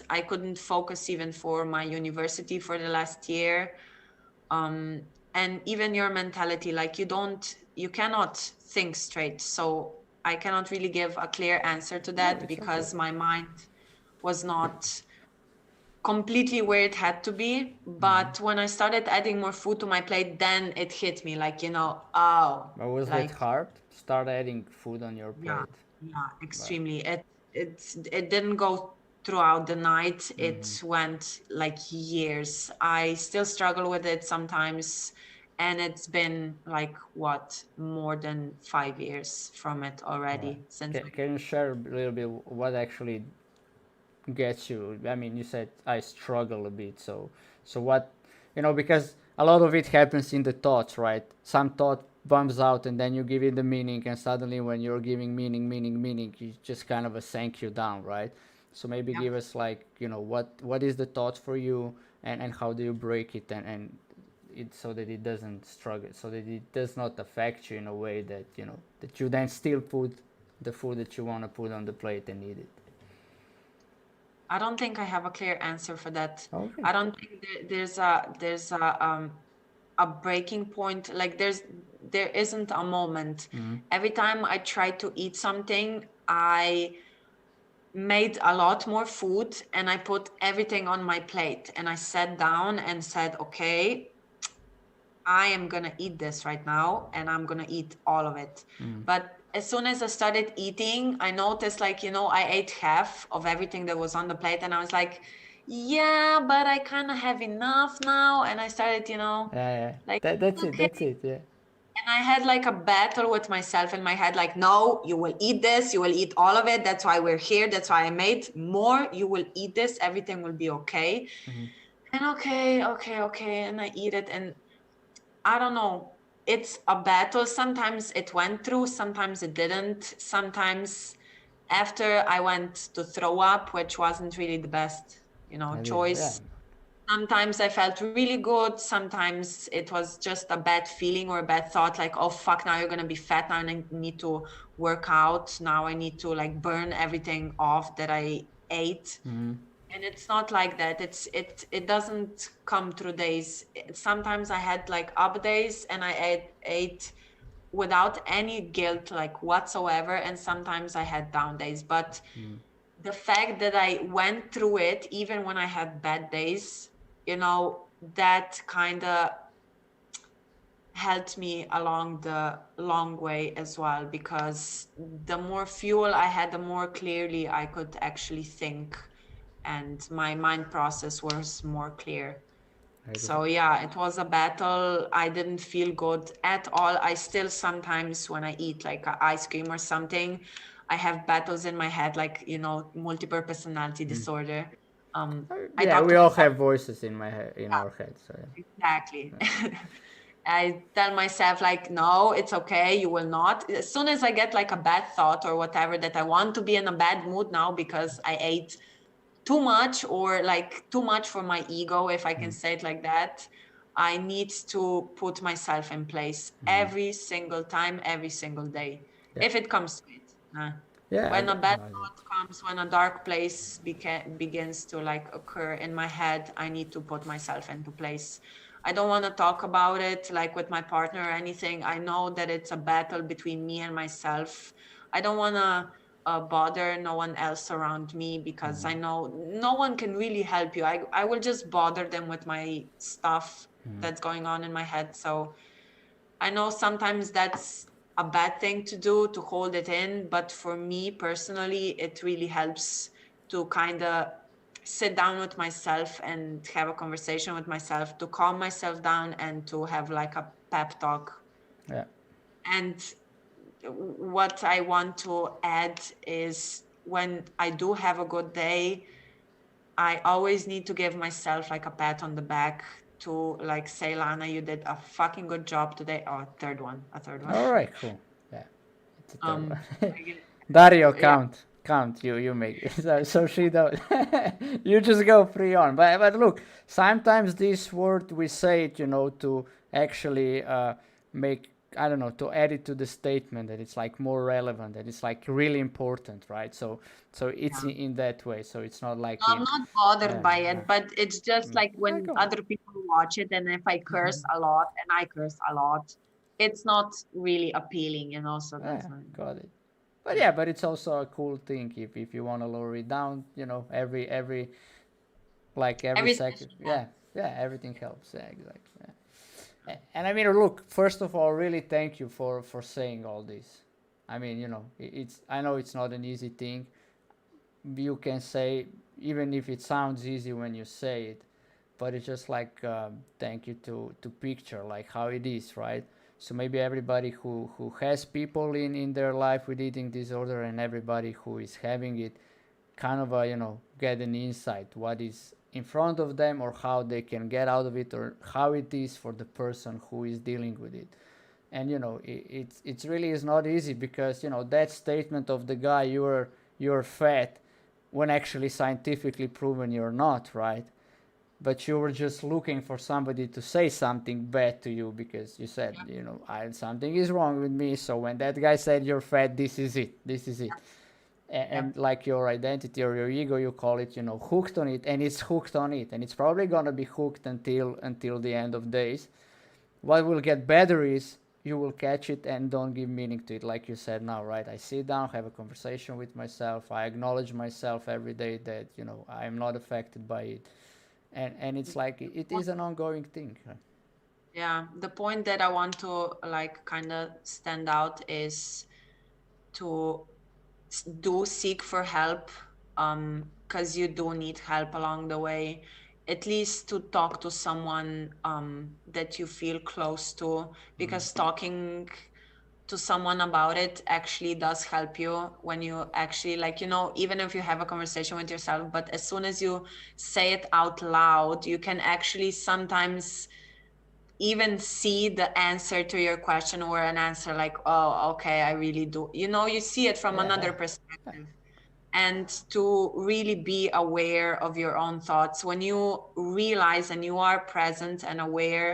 A: I couldn't focus even for my university for the last year. um, and even your mentality, like you cannot think straight. So I cannot really give a clear answer to
B: No,
A: that
B: it's okay.
A: because my mind was not completely where it had to be. But when I started adding more food to my plate, then it hit me, like, oh,
B: But was that
A: like,
B: hard? Start adding food on your
A: yeah,
B: plate.
A: yeah,
B: Right.
A: extremely. It didn't go throughout the night. It went like years. I still struggle with it sometimes, and it's been like what, more than 5 years from it
B: Right.
A: already since
B: Can you share a little bit what actually gets you? I mean, you said I struggle a bit. So what? Because a lot of it happens in the thoughts, right? Some thought bumps out, and then you give it the meaning, and suddenly when you're giving meaning, it just kind of a sank you down, right? So maybe
A: yeah.
B: give us like what is the thought for you, and how do you break it, and it so that it doesn't struggle, so that it does not affect you in a way that that you then still put the food that you want to put on the plate and eat it.
A: I don't think I have a clear answer for that.
B: Okay.
A: I don't think there's a breaking point. Like there isn't a moment. Every time I try to eat something, I made a lot more food and I put everything on my plate and I sat down and said, okay, I am gonna eat this right now and I'm gonna eat all of it. But as soon as I started eating, I noticed, like, I ate half of everything that was on the plate and I was like, yeah, but I kind of have enough now. And I started,
B: Yeah.
A: like,
B: That's it.
A: okay.
B: That's it. Yeah.
A: And I had like a battle with myself in my head, like, no, you will eat this, you will eat all of it. That's why we're here. That's why I made more. You will eat this. Everything will be okay. And okay. And I eat it. And I don't know. It's a battle. Sometimes it went through, sometimes it didn't. Sometimes after I went to throw up, which wasn't really the best,
B: I did. Yeah.
A: choice. Sometimes I felt really good. Sometimes it was just a bad feeling or a bad thought, like, oh fuck, now you're gonna be fat. Now I need to work out. Now I need to like burn everything off that I ate. And it's not like that. It doesn't come through days. Sometimes I had like up days and I ate without any guilt like whatsoever, and sometimes I had down days. But the fact that I went through it, even when I had bad days, that kind of helped me along the long way as well, because the more fuel I had, the more clearly I could actually think, and my mind process was more clear. So yeah, it was a battle. I didn't feel good at all. I still sometimes when I eat like ice cream or something, I have battles in my head, like, multiple personality disorder. I
B: Yeah,
A: talk
B: we
A: to
B: all
A: myself.
B: have voices in in
A: Yeah,
B: our heads. So yeah.
A: exactly. I tell myself like, no, it's okay. You will not. As soon as I get like a bad thought or whatever, that I want to be in a bad mood now because I ate too much, or like too much for my ego, if I can say it like that, I need to put myself in place every single time, every single day,
B: Yeah,
A: if it comes to it.
B: yeah,
A: When a bad
B: no, I get.
A: thought comes, when a dark place begins to like occur in my head, I need to put myself into place. I don't want to talk about it like with my partner or anything. I know that it's a battle between me and myself. I don't want to bother no one else around me, because I know no one can really help you. I will just bother them with my stuff that's going on in my head. So I know sometimes that's a bad thing to do, to hold it in, but for me personally, it really helps to kind of sit down with myself and have a conversation with myself, to calm myself down and to have like a pep talk.
B: Yeah.
A: And what I want to add is, when I do have a good day, I always need to give myself like a pat on the back, to like say, Lana, you did a fucking good job today. Oh, a third one.
B: All right, cool. Yeah, it's a third one.
A: Like,
B: Dario,
A: yeah,
B: count. You make it. So she don't. You just go free on. But look, sometimes this word we say it, to actually make, I don't know, to add it to the statement, that it's like more relevant, that it's like really important, right? So it's
A: yeah.
B: in that way. So it's not
A: No,
B: like
A: I'm
B: in.
A: not bothered
B: Yeah,
A: by
B: yeah.
A: it, but it's just like
B: Yeah,
A: when
B: go on.
A: other people watch it, and if I curse a lot, and I curse a lot, it's not really appealing, so
B: Yeah,
A: that's why.
B: got it. But yeah, but it's also a cool thing if you want to lower it down, every like every
A: Every
B: second.
A: session
B: Yeah,
A: helps.
B: yeah, everything helps. Yeah, exactly. Yeah. And I mean, look, first of all, really thank you for saying all this. I mean, it's, I know it's not an easy thing. You can say, even if it sounds easy when you say it, but it's just like, thank you to picture like how it is, right? So maybe everybody who has people in their life with eating disorder, and everybody who is having it, kind of get an insight what is in front of them, or how they can get out of it, or how it is for the person who is dealing with it. And it's really is not easy, because that statement of the guy, you're fat, when actually scientifically proven you're not, right? But you were just looking for somebody to say something bad to you, because you said, something is wrong with me. So when that guy said you're fat, this is it.
A: Yeah.
B: And like your identity or your ego, you call it, hooked on it, and it's hooked on it, and it's probably gonna be hooked until the end of days. What will get better is you will catch it and don't give meaning to it, like you said now, right? I sit down, have a conversation with myself, I acknowledge myself every day that I'm not affected by it, and it's like it is an ongoing thing.
A: Yeah, the point that I want to like kind of stand out is to do seek for help, because you do need help along the way, at least to talk to someone that you feel close to, because talking to someone about it actually does help you, when you actually like, even if you have a conversation with yourself, but as soon as you say it out loud, you can actually sometimes even see the answer to your question, or an answer like, oh, okay, I really do, you see it from
B: Yeah,
A: another
B: yeah.
A: perspective. and to really be aware of your own thoughts. When you realize and you are present and aware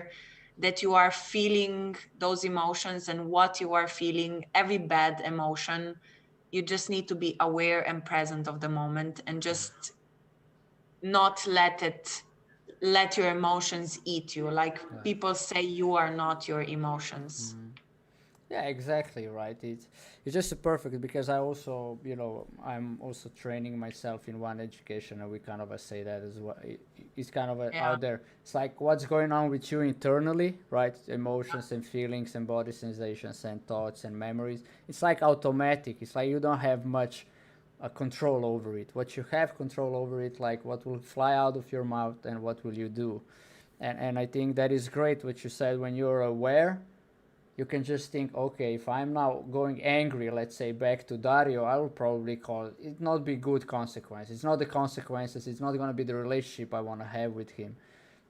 A: that you are feeling those emotions and what you are feeling, every bad emotion, you just need to be aware and present of the moment and just not let your emotions eat you. Like
B: Yeah.
A: people say, you are not your emotions.
B: Yeah, exactly right. It's just perfect because I also, I'm also training myself in one education, and we kind of say that as well. It's kind of
A: Yeah.
B: out there. It's like what's going on with you internally, right? Emotions and feelings and body sensations and thoughts and memories. It's like automatic. It's like you don't have much control over it. What you have control over it, like what will fly out of your mouth and what will you do. And I think that is great what you said. When you're aware, you can just think, okay, if I'm now going angry, let's say back to Dario, I will probably call it not be good consequences. It's not the consequences. It's not going to be the relationship I want to have with him.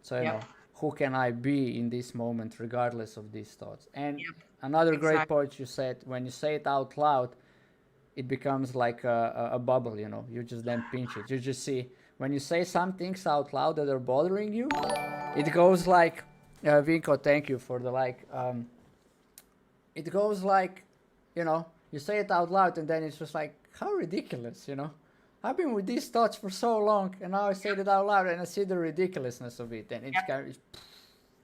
B: So
A: Yep.
B: who can I be in this moment, regardless of these thoughts? And
A: Yep.
B: another great
A: Exactly.
B: point you said: when you say it out loud, it becomes like a bubble. You just then pinch it. You just see when you say some things out loud that are bothering you, it goes like, Vinko, thank you for the like. It goes like, you say it out loud and then it's just like, how ridiculous. I've been with these thoughts for so long and now I say it out loud and I see the ridiculousness of it and it's
A: Yep.
B: kind of,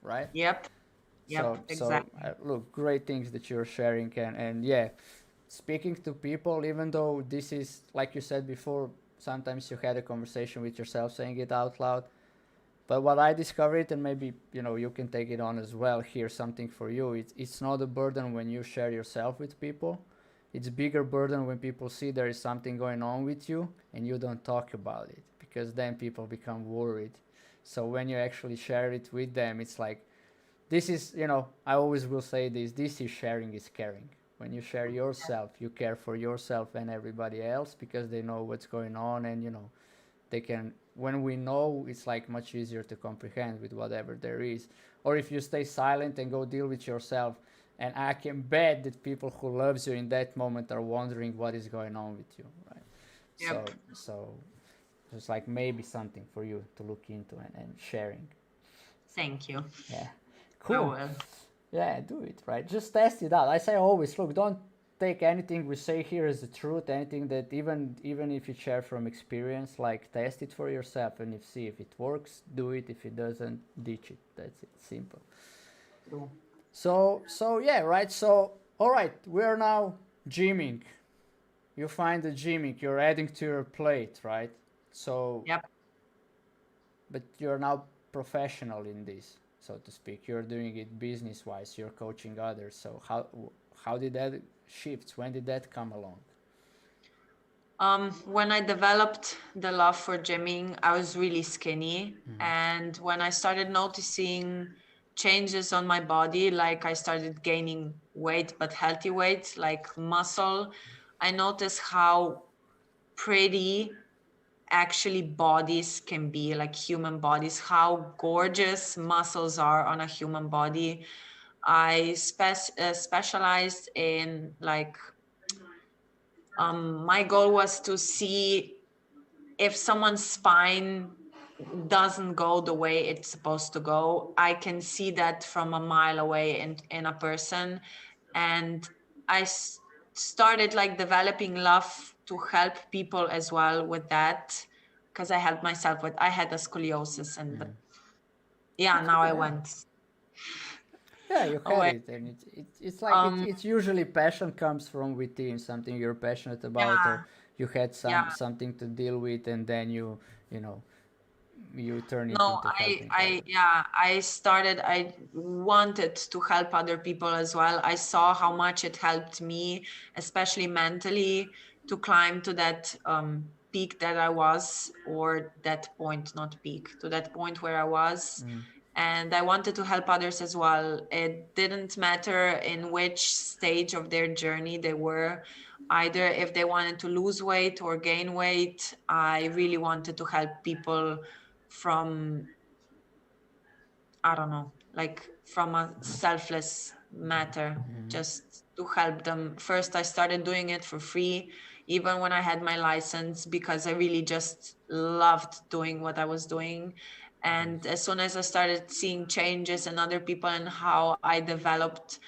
B: right?
A: Yep.
B: So,
A: Yep. Exactly.
B: look, great things that you're sharing and yeah, speaking to people, even though this is, like you said before, sometimes you had a conversation with yourself saying it out loud. But what I discovered, and maybe you can take it on as well. Here's something for you. It's not a burden when you share yourself with people. It's a bigger burden when people see there is something going on with you and you don't talk about it because then people become worried. So when you actually share it with them, it's like this is I always will say this. This is sharing is caring. When you share yourself, you care for yourself and everybody else because they know what's going on and they can when we know it's like much easier to comprehend with whatever there is. Or if you stay silent and go deal with yourself, and I can bet that people who loves you in that moment are wondering what is going on with you, right?
A: Yep.
B: So it's like maybe something for you to look into and sharing. So
A: Thank you.
B: yeah,
A: I
B: cool.
A: will.
B: Yeah, do it, right? Just test it out. I say always, look, don't take anything we say here as the truth. Anything that even if you share from experience, like test it for yourself and if see if it works, do it. If it doesn't, ditch it. That's it. Simple.
A: True.
B: So yeah, right. So all right, we're now gymming. You find the gymming. You're adding to your plate, right? So,
A: Yep.
B: but you're now professional in this, so to speak. You're doing it business wise. You're coaching others. So how did that shift? When did that come along?
A: When I developed the love for gymming, I was really skinny. And when I started noticing changes on my body, like I started gaining weight, but healthy weight, like muscle, I noticed how pretty actually bodies can be, like human bodies, how gorgeous muscles are on a human body. I specialized in like, my goal was to see if someone's spine doesn't go the way it's supposed to go. I can see that from a mile away in a person. And I started like developing love to help people as well with that, because I helped myself with, I had a scoliosis, and but yeah, now
B: Okay,
A: I
B: yeah.
A: went
B: Yeah, you had
A: away.
B: it, and it's like
A: Um,
B: it's usually passion comes from within, something you're passionate about, or
A: yeah,
B: you had
A: yeah.
B: something to deal with, and then you know you turn it
A: No,
B: into helping
A: I,
B: others.
A: yeah, I wanted to help other people as well. I saw how much it helped me, especially mentally, to climb to that peak that I was, or that point, not peak, to that point where I was. And I wanted to help others as well. It didn't matter in which stage of their journey they were, either if they wanted to lose weight or gain weight. I really wanted to help people from, I don't know, like from a selfless matter, just to help them. First I started doing it for free. even when I had my license, because I really just loved doing what I was doing. And as soon as I started seeing changes in other people and how I developed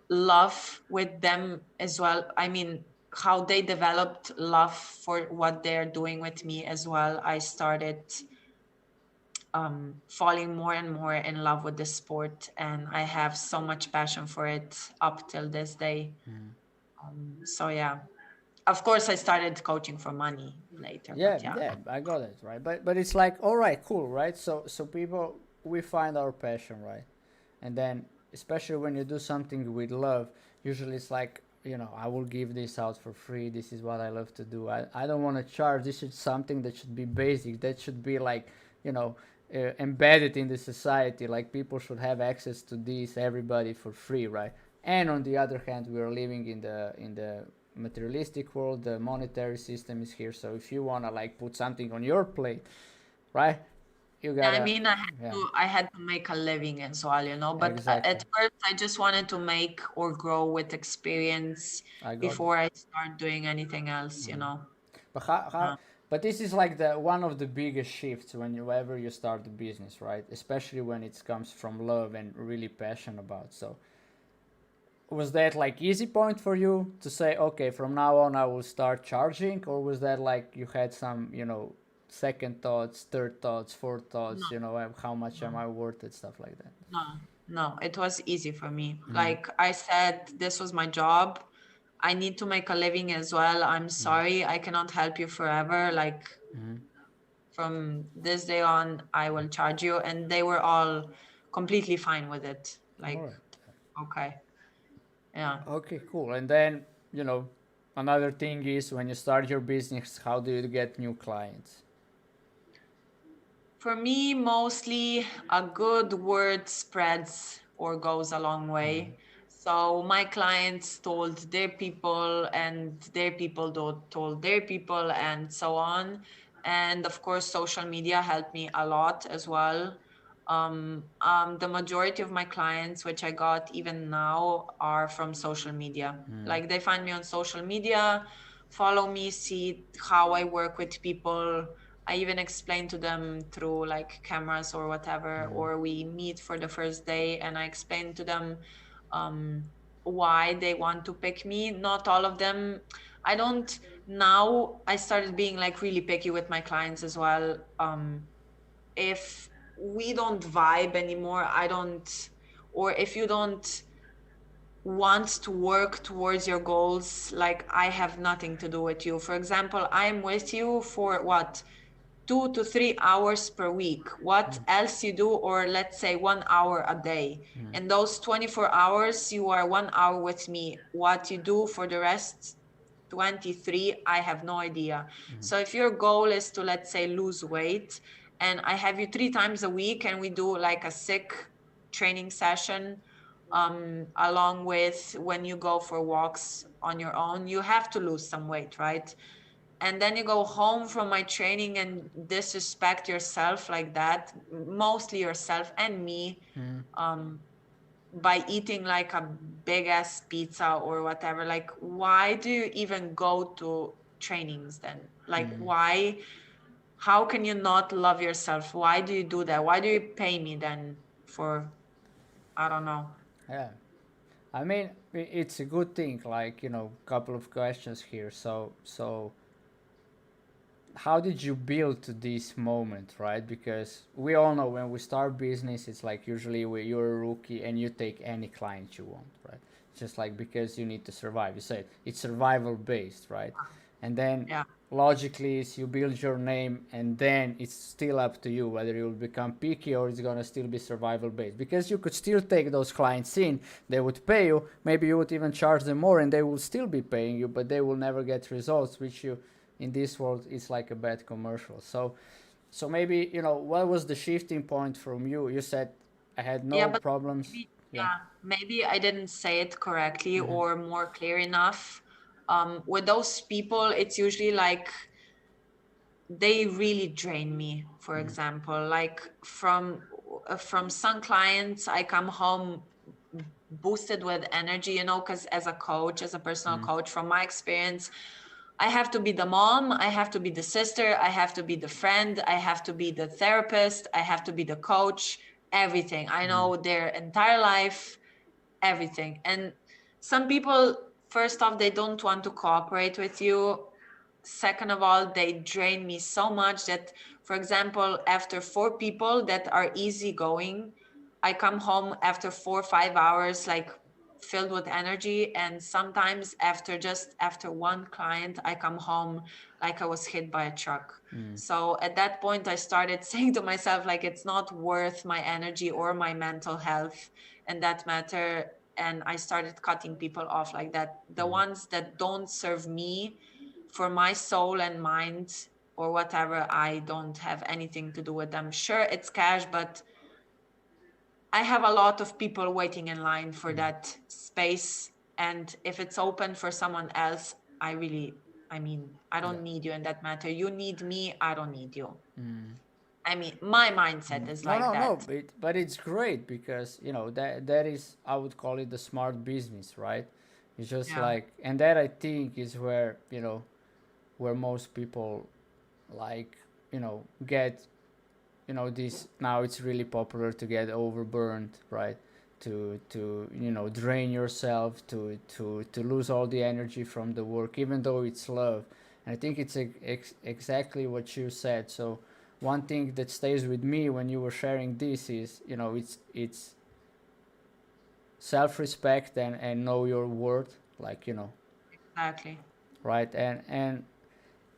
A: love with them as well, I mean, how they developed love for what they're doing with me as well, I started falling more and more in love with the sport, and I have so much passion for it up till this day. So yeah, of course I started coaching for money later,
B: Yeah,
A: but yeah.
B: yeah, I got it, right? But it's like, all right, cool, right? So people, we find our passion, right? And then especially when you do something with love, usually it's like, I will give this out for free. This is what I love to do. I don't want to charge. This is something that should be basic. That should be like, you know, embedded in the society. Like people should have access to this, everybody for free, right? And on the other hand, we are living in the materialistic world. The monetary system is here. So if you wanna like put something on your plate, right? You
A: I
B: gotta,
A: mean,
B: yeah,
A: I had to make a living as well, you know, but
B: exactly.
A: at first I just wanted to make or grow with experience
B: I got it.
A: before I start doing anything else, you know.
B: But but this is like the one of the biggest shifts when you ever you start a business, right? Especially when it comes from love and really passion about. So was that like easy point for you to say, okay, from now on I will start charging, or was that like you had some, second thoughts, third thoughts, fourth
A: No,
B: thoughts, how much am
A: no.
B: I worth it, stuff like that?
A: No, no, it was easy for me. Like I said, this was my job. I need to make a living as well. I'm sorry, I cannot help you forever. Like from this day on, I will charge you. And they were all completely fine with it.
B: All
A: Like,
B: right.
A: okay, yeah.
B: Okay, cool. And then, another thing is when you start your business, how do you get new clients?
A: For me, mostly a good word spreads or goes a long way. So my clients told their people, and their people told their people, and so on. And of course, social media helped me a lot as well. The majority of my clients, which I got even now, are from social media. Like they find me on social media, follow me, see how I work with people. I even explain to them through like cameras or whatever, or we meet for the first day and I explain to them um, why they want to pick me. Not all of them. I don't, now I started being like really picky with my clients as well. If we don't vibe anymore, I don't, or if you don't want to work towards your goals, like I have nothing to do with you. For example, I'm with you for what, 2 to 3 hours per week. What else you do, or let's say 1 hour a day. In those 24 hours, you are 1 hour with me. What you do for the rest 23, I have no idea. So if your goal is to, let's say, lose weight, and I have you 3 times a week and we do like a sick training session, along with when you go for walks on your own, you have to lose some weight, right? And then you go home from my training and disrespect yourself like that, mostly yourself and me, um, by eating like a big ass pizza or whatever. Like, why do you even go to trainings then? Like, why? How can you not love yourself? Why do you do that? Why do you pay me then for, I don't know.
B: Yeah. I mean, it's a good thing, like, couple of questions here. So how did you build to this moment, right? Because we all know when we start business, it's like usually you're a rookie and you take any client you want, right? Just like because you need to survive. You said it's survival based, right? And then
A: Yeah.
B: logically is you build your name and then it's still up to you whether you'll become picky or it's gonna still be survival based. Because you could still take those clients in, they would pay you, maybe you would even charge them more and they will still be paying you, but they will never get results, which you in this world is like a bad commercial. So maybe what was the shifting point from you? You said I had
A: Yeah,
B: no
A: but
B: problems.
A: maybe,
B: Yeah.
A: yeah, maybe I didn't say it correctly or more clear enough. With those people, it's usually like they really drain me. For example, like from some clients, I come home boosted with energy, because as a coach, as a personal coach, from my experience, I have to be the mom, I have to be the sister, I have to be the friend, I have to be the therapist, I have to be the coach, everything. I know their entire life, everything. And some people, first off, they don't want to cooperate with you. Second of all, they drain me so much that, for example, after 4 people that are easygoing, I come home after 4 or 5 hours like filled with energy. And sometimes after one client, I come home like I was hit by a truck. So at that point, I started saying to myself, like, it's not worth my energy or my mental health in that matter. And I started cutting people off like that. The ones that don't serve me for my soul and mind or whatever, I don't have anything to do with them. Sure, it's cash, but I have a lot of people waiting in line for that space. And if it's open for someone else, I mean, I
B: Yeah.
A: don't need you in that matter. You need me, I don't need you. I mean, my mindset is
B: No,
A: like
B: no, no.
A: that.
B: But it's great because that is, I would call it the smart business, right? It's just
A: Yeah,
B: like, and that I think is where where most people like get this. Now it's really popular to get overburned, right? To drain yourself, to lose all the energy from the work, even though it's love. And I think it's exactly what you said. So one thing that stays with me when you were sharing this is, it's self-respect and know your worth, like,
A: exactly.
B: right? And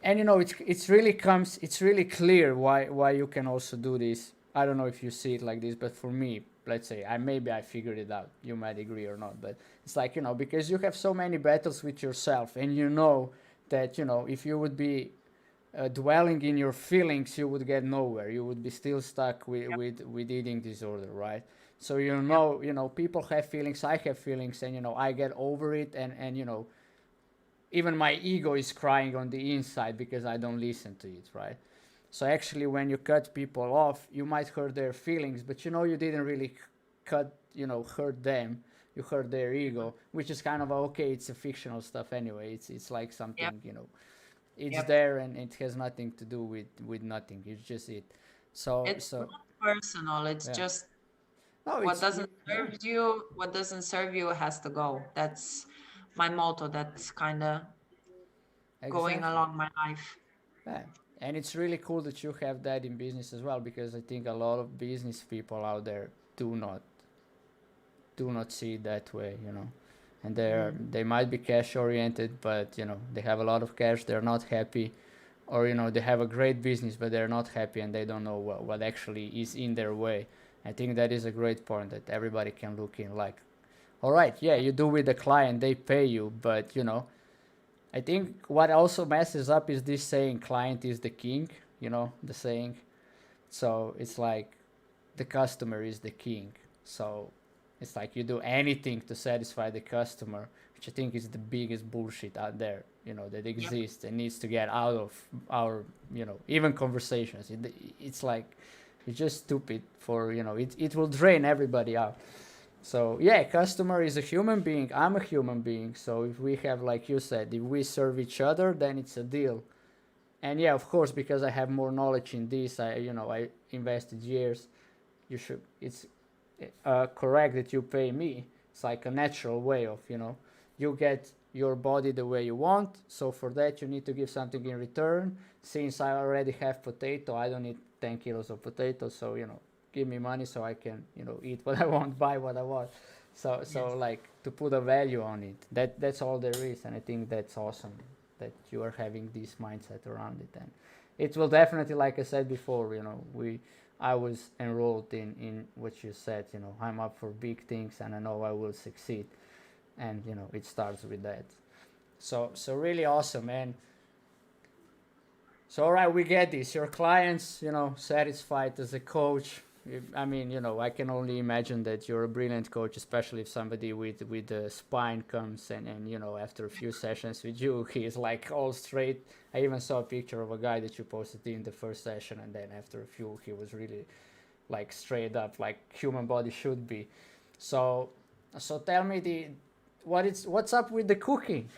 B: it's really clear why you can also do this. I don't know if you see it like this, but for me, let's say I figured it out. You might agree or not, but it's like, because you have so many battles with yourself, and that if you would be dwelling in your feelings, you would get nowhere. You would be still stuck with
A: Yep,
B: with eating disorder, right? So
A: yep,
B: people have feelings, I have feelings, and I get over it, and even my ego is crying on the inside because I don't listen to it, right? So actually, when you cut people off, you might hurt their feelings, but you didn't really hurt them. You hurt their ego, which is kind of okay. It's a fictional stuff anyway. It's like
A: yep,
B: something, it's
A: yep.
B: there and it has nothing to do with nothing. It's just it. So
A: It's
B: so
A: not personal. It's
B: yeah.
A: just
B: No,
A: what doesn't
B: yeah,
A: serve you has to go. That's my motto. That's kind of going
B: exactly.
A: along my life.
B: Yeah. And it's really cool that you have that in business as well, because I think a lot of business people out there do not see it that way, and they might be cash oriented, but they have a lot of cash, they're not happy, or they have a great business but they're not happy, and they don't know what actually is in their way. I think that is a great point that everybody can look in, like, all right, yeah, you do with the client, they pay you, but I think what also messes up is this saying, client is the king, the saying. So it's like the customer is the king. So it's like you do anything to satisfy the customer, which I think is the biggest bullshit out there, that
A: Yep.
B: exists and needs to get out of our, even conversations. It's like, it's just stupid for, it will drain everybody out. So yeah, customer is a human being. I'm a human being. So if we have, like you said, if we serve each other, then it's a deal. And yeah, of course, because I have more knowledge in this, I invested years. It's correct that you pay me. It's like a natural way of, you get your body the way you want. So for that, you need to give something in return. Since I already have potato, I don't need 10 kilos of potatoes. So, give me money so I can, eat what I want, buy what I want. So
A: Yes.
B: like, to put a value on it. That's all there is. And I think that's awesome that you are having this mindset around it. And it will definitely, like I said before, I was enrolled in what you said. I'm up for big things, and I know I will succeed. And it starts with that. So really awesome, man. So all right, we get this. Your clients, satisfied as a coach. I mean, I can only imagine that you're a brilliant coach, especially if somebody with the spine comes and after a few sessions with you, he is like all straight. I even saw a picture of a guy that you posted in the first session, and then after a few, he was really like straight up, like human body should be. So, so tell me what's up with the cooking?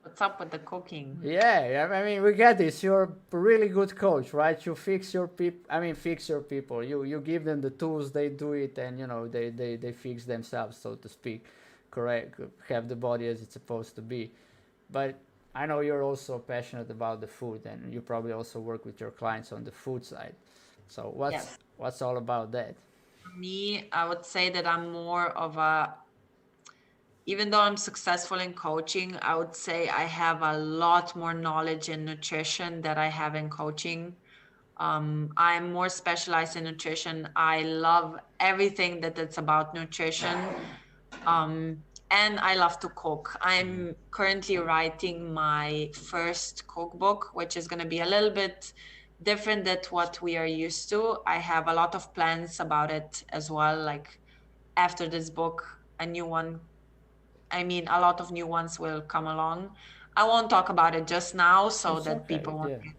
A: What's up with the cooking?
B: Yeah, I mean, we get this. You're a really good coach, right? You fix your people. I mean, fix your people. You give them the tools, they do it, and they fix themselves, so to speak. Correct. Have the body as it's supposed to be. But I know you're also passionate about the food, and you probably also work with your clients on the food side. So
A: Yes.
B: what's all about that?
A: For me, I would say that I'm more of a, even though I'm successful in coaching, I would say I have a lot more knowledge in nutrition that I have in coaching. I'm more specialized in nutrition. I love everything that's about nutrition. Um, and I love to cook. I'm currently writing my first cookbook, which is going to be a little bit different than what we are used to. I have a lot of plans about it as well. Like after this book, a new one, I mean, a lot of new ones will come along. I won't talk about it just now so
B: It's
A: that
B: okay.
A: people won't
B: Yeah.
A: get.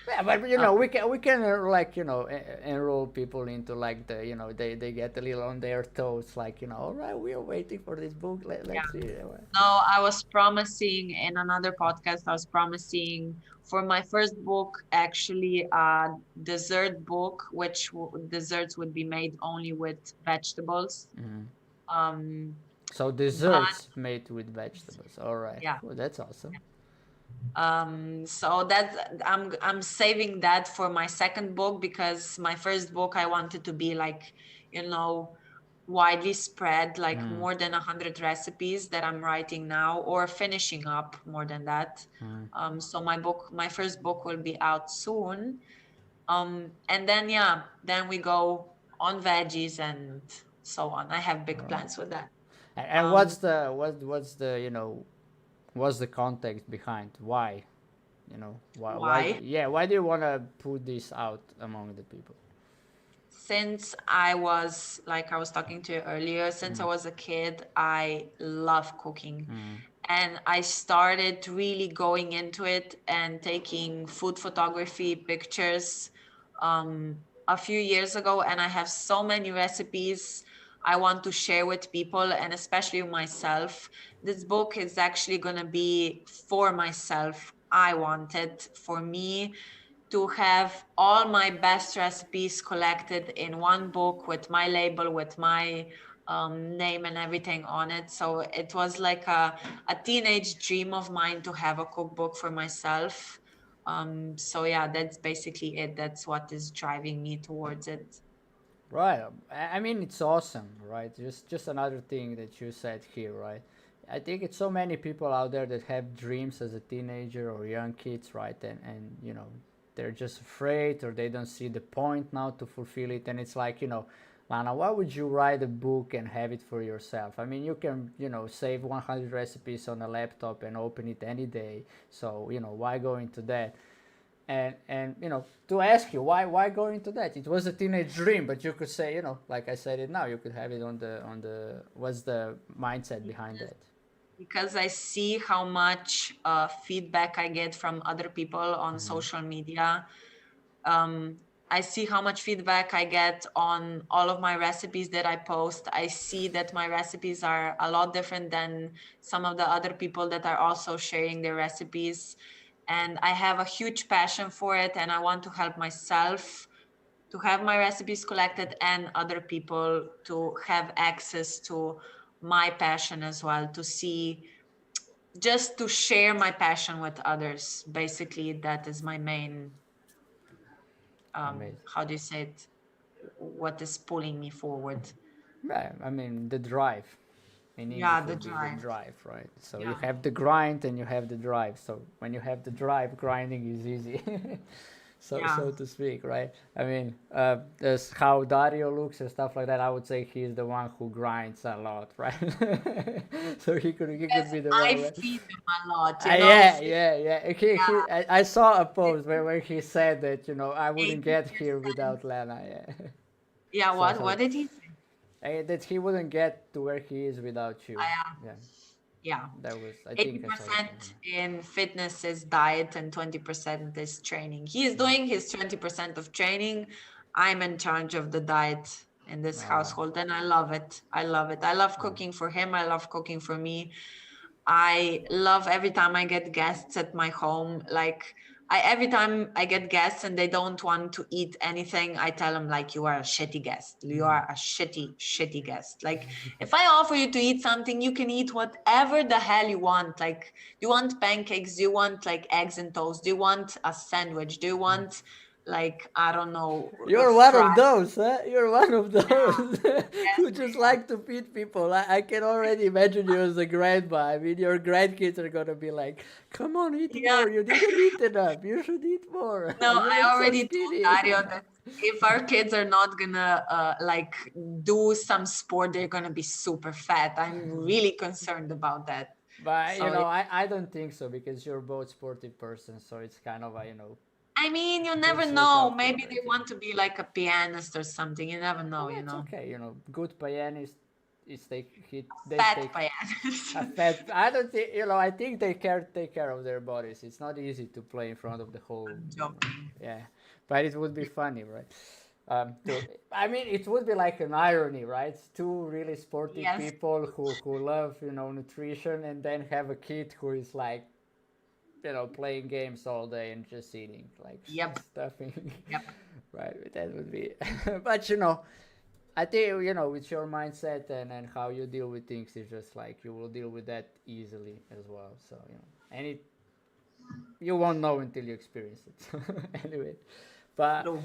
B: Yeah, but
A: Uh,
B: we can like enroll people into like the they get a little on their toes, like all right, we are waiting for this book.
A: yeah.
B: Let's see.
A: No, I was promising in another podcast, I was promising for my first book, actually, a dessert book, which desserts would be made only with vegetables. Um,
B: So
A: but
B: desserts made with vegetables. All right,
A: yeah.
B: cool. That's awesome.
A: So that's I'm saving that for my second book because my first book I wanted to be like, you know, widely spread, like more than 100 recipes that I'm writing now or finishing up more than that. So my first book will be out soon. And then yeah, then we go on veggies and so on. I have big plans with that.
B: And
A: Um,
B: what's the what's the context behind why why
A: why?
B: yeah why do you want to put this out among the people?
A: Since I was, like I was talking to you earlier, since I was a kid, I love cooking. And I started really going into it and taking food photography pictures a few years ago. And I have so many recipes I want to share with people and especially myself. This book is actually going to be for myself. I want it for me to have all my best recipes collected in one book with my label, with my name and everything on it. So it was like a teenage dream of mine to have a cookbook for myself. So yeah, that's basically it. That's what is driving me towards it.
B: Right. I mean, it's awesome, right? Just another thing that you said here, right? I think it's so many people out there that have dreams as a teenager or young kids, right? And they're just afraid or they don't see the point now to fulfill it. And it's like, Lana, why would you write a book and have it for yourself? I mean, you can, save 100 recipes on a laptop and open it any day. So, why go into that? And to ask you why go into that, it was a teenage dream, but you could say, like I said it now, you could have it on the what's the mindset behind that?
A: Because I see how much feedback I get from other people on social media. um, I see how much feedback I get on all of my recipes that I post. I see that my recipes are a lot different than some of the other people that are also sharing their recipes. And I have a huge passion for it, and I want to help myself to have my recipes collected and other people to have access to my passion as well, to see, just to share my passion with others. Basically, that is my main,
B: Amazing.
A: how do you say it, what is pulling me forward.
B: Yeah, I mean the drive in
A: Yeah,
B: English
A: the
B: would be the
A: drive.
B: drive, right? So you
A: Yeah,
B: have the grind and you have the drive. So when you have the drive, grinding is easy. So
A: yeah.
B: to speak, right? I mean, that's how Dario looks and stuff like that. I would say he's the one who grinds a lot, right? So he could
A: Because
B: be the
A: I
B: one.
A: feed them a lot,
B: Yeah,
A: feed,
B: yeah, yeah.
A: yeah,
B: I saw a post where he said that I wouldn't get here
A: 80%.
B: without Lana. Yeah.
A: Yeah,
B: So
A: what did he say?
B: that he wouldn't get to where he is without you.
A: I,
B: Yeah,
A: yeah.
B: that was. I think I saw that.
A: 80% in fitness is diet and 20% is training. He is doing his 20% of training. I'm in charge of the diet in this
B: All right.
A: household and I love it. I love it. I love cooking for him. I love cooking for me. I love every time I get guests at my home. Like every time I get guests and they don't want to eat anything, I tell them like, you are a shitty guest. You are a shitty guest. Like if I offer you to eat something, you can eat whatever the hell you want. Like, do you want pancakes? Do you want like eggs and toast? Do you want a sandwich? Do you want like, I don't know,
B: You're one
A: fries?
B: of those, huh? You're one of
A: Yeah,
B: those
A: yes,
B: who just like to feed people. I can already imagine you as a grandma. I mean, your grandkids are gonna be like, "Come on, eat
A: yeah.
B: more. You didn't eat enough. You should eat more.
A: No,
B: You
A: I
B: look so
A: already told
B: skinny."
A: Dario that if our kids are not gonna like do some sport, they're gonna be super fat. I'm really concerned about that.
B: But
A: So
B: I don't think so because you're both sporty persons, so it's kind of a
A: I mean, you never
B: kids look
A: know.
B: up to
A: Maybe
B: that.
A: they want to be like a pianist or something. You never
B: Well,
A: know, you
B: that's
A: know.
B: okay. Good pianist is they
A: Fat
B: take
A: pianist.
B: a fat. I don't think I think they take care of their bodies. It's not easy to play in front of the whole.
A: I'm joking.
B: Yeah, but it would be funny, right? I mean, it would be like an irony, right? Two really sporty
A: Yes.
B: people who love nutrition, and then have a kid who is like playing games all day and just eating like
A: Yep.
B: stuffing.
A: Yep.
B: Right, that would be. But I think with your mindset and how you deal with things, it's just like you will deal with that easily as well. So and you won't know until you experience it. Anyway, but
A: True.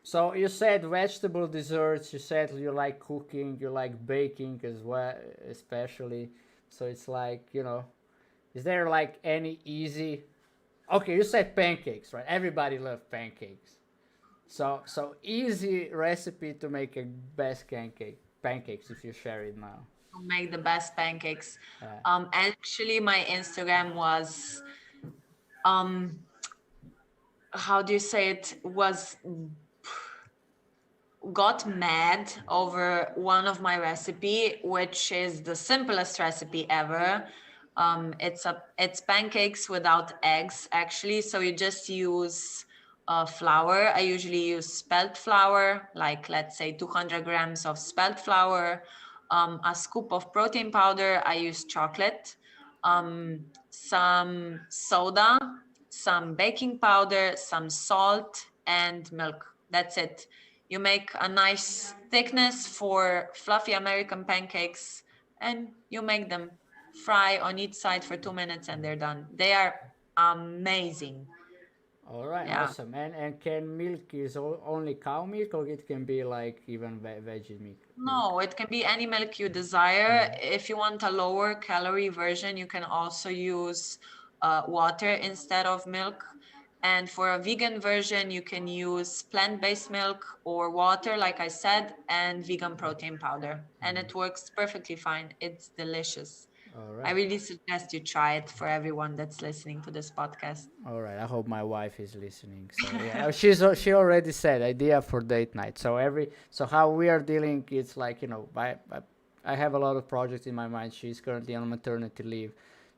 B: so you said vegetable desserts. You said you like cooking. You like baking as well, especially. So it's like is there like any easy? Okay, you said pancakes, right? Everybody loves pancakes. So easy recipe to make a best pancakes if you share it now.
A: To make the best pancakes.
B: Yeah.
A: Actually, my Instagram was um how do you say it, was got mad over one of my recipe, which is the simplest recipe ever. It's pancakes without eggs actually. So you just use flour. I usually use spelt flour, like let's say 200 grams of spelt flour, a scoop of protein powder. I use chocolate, some soda, some baking powder, some salt, and milk. That's it. You make a nice thickness for fluffy American pancakes and you make them. Fry on each side for 2 minutes and they're done. They are amazing.
B: All right,
A: Yeah.
B: awesome. And can milk is only cow milk, or it can be like even veggie milk?
A: No, it can be any milk you desire. If you want a lower calorie version, you can also use water instead of milk. And for a vegan version, you can use plant-based milk or water, like I said, and vegan protein powder. And it works perfectly fine. It's delicious.
B: All
A: I
B: right.
A: really suggest you try it for everyone that's listening to this podcast.
B: All right. I hope my wife is listening. So yeah, she already said idea for date night. So how we are dealing, it's like I have a lot of projects in my mind. She's currently on maternity leave,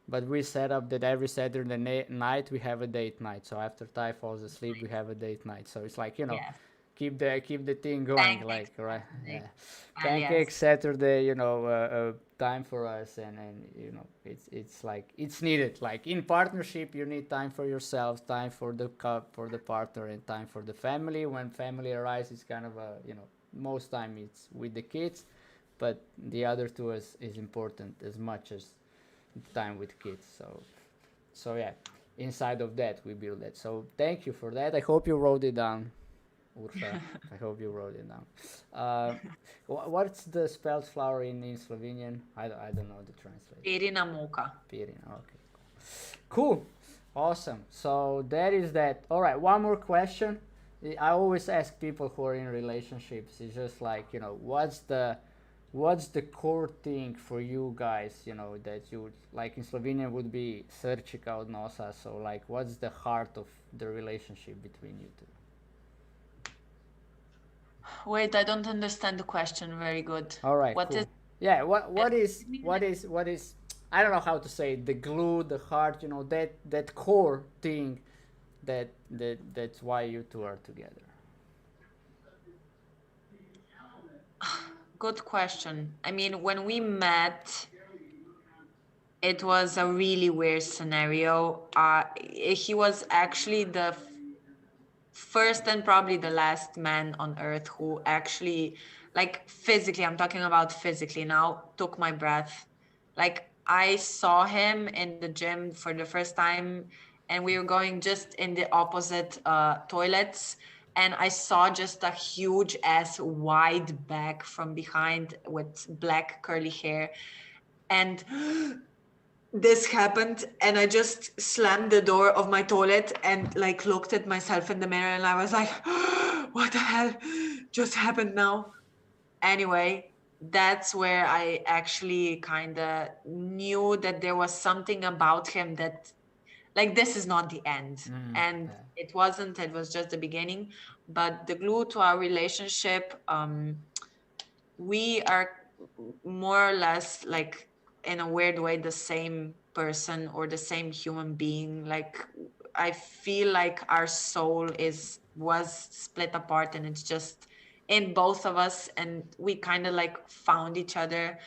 B: but we set up that every Saturday night we have a date night. So after Ty falls asleep, we have a date night. So it's like
A: Yes.
B: keep the thing going,
A: Pancakes.
B: like right, yeah.
A: And yes.
B: Pancake Saturday, time for us, and it's like it's needed. Like in partnership, you need time for yourself, time for the for the partner, and time for the family. When family arrives, it's kind of a most time it's with the kids, but the other two is important as much as time with kids. So yeah, inside of that we build that. So thank you for that. I hope you wrote it down, Urša. I hope you wrote it down. Uh, what's the spelled flower in Slovenian? I don't know the translation.
A: Pirina moka.
B: Pirina. Okay. Cool. Awesome. So that is that. All right. One more question. I always ask people who are in relationships. It's just like what's the core thing for you guys? That you like in Slovenian would be srčika odnosa. So like, what's the heart of the relationship between you two?
A: Wait, I don't understand the question very good.
B: All right,
A: What is
B: cool. Yeah, what is
A: mean,
B: I don't know how to say it, the glue, the heart, that core thing that's why you two are together.
A: good question. I mean, when we met, It was a really weird scenario. He was actually the first and probably the last man on earth who actually, like physically, I'm talking about physically now, took my breath. Like I saw him in the gym for the first time, and we were going just in the opposite toilets. And I saw just a huge ass wide back from behind with black curly hair. And this happened, and I just slammed the door of my toilet and like looked at myself in the mirror, and I was like, what the hell just happened now? Anyway, that's where I actually kind of knew that there was something about him that, like, this is not the end. And
B: Yeah.
A: it wasn't, it was just the beginning. But the glue to our relationship, we are more or less, like, in a weird way, the same person or the same human being. Like, I feel like our soul is was split apart, and it's just in both of us, and we kind of like found each other.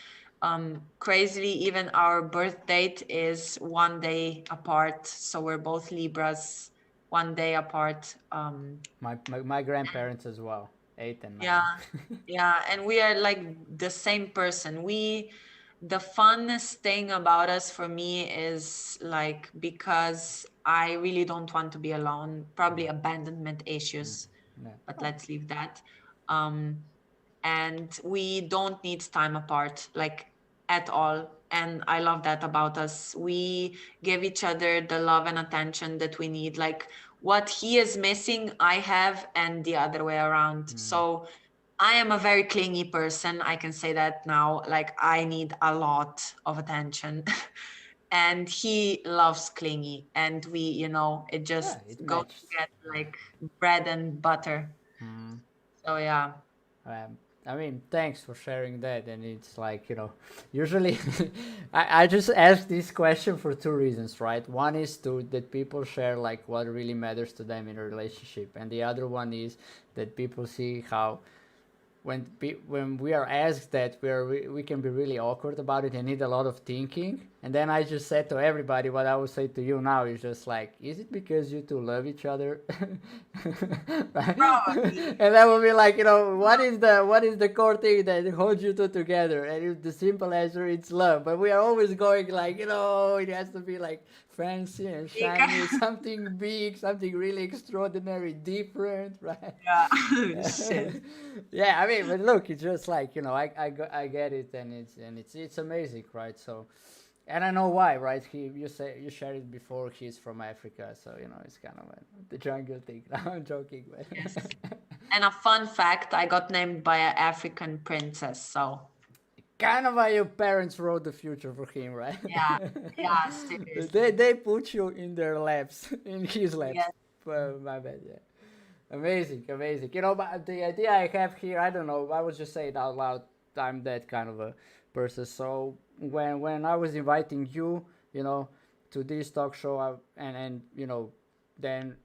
A: Crazily, even our birth date is one day apart, so we're both Libras, one day apart.
B: My grandparents as well, 8 and 9.
A: Yeah, yeah, and we are like the same person. The funnest thing about us for me is like, because I really don't want to be alone, probably abandonment issues,
B: Yeah.
A: but
B: Oh,
A: let's leave that. Um, and we don't need time apart, like, at all. And I love that about us. We give each other the love and attention that we need. Like, what he is missing, I have, and the other way around. So I am a very clingy person. I can say that now. Like, I need a lot of attention. And he loves clingy. And we, it
B: yeah,
A: just
B: it
A: goes
B: matches.
A: together like bread and butter. So yeah.
B: Um, I mean, thanks for sharing that. And it's like, usually I just ask this question for two reasons, right? One is to that people share like what really matters to them in a relationship, and the other one is that people see how when we are asked that we can be really awkward about it and need a lot of thinking. And then I just said to everybody what I would say to you now is just like, is it because you two love each other?
A: Probably.
B: And that would be like, what is the core thing that holds you two together? And the simple answer, it's love. But we are always going like, it has to be like fancy and shiny, something big, something really extraordinary, different, right?
A: Yeah. Shit.
B: Yeah, I mean, but look, it's just like, I get it, and it's amazing, right? So, and I know why, right? You shared it before. He's from Africa, so it's kind of the jungle thing. No, I'm joking, but
A: Yes. And a fun fact, I got named by an African princess. So
B: kind of why your parents wrote the future for him, right?
A: yeah, yeah,
B: they
A: seriously.
B: they put you in their laps, in his laps.
A: Yes.
B: Well, my bad, yeah. Amazing, amazing. But the idea I have here, I don't know. I was just saying out loud. I'm that kind of a person. So when I was inviting you, you know, to this talk show, and then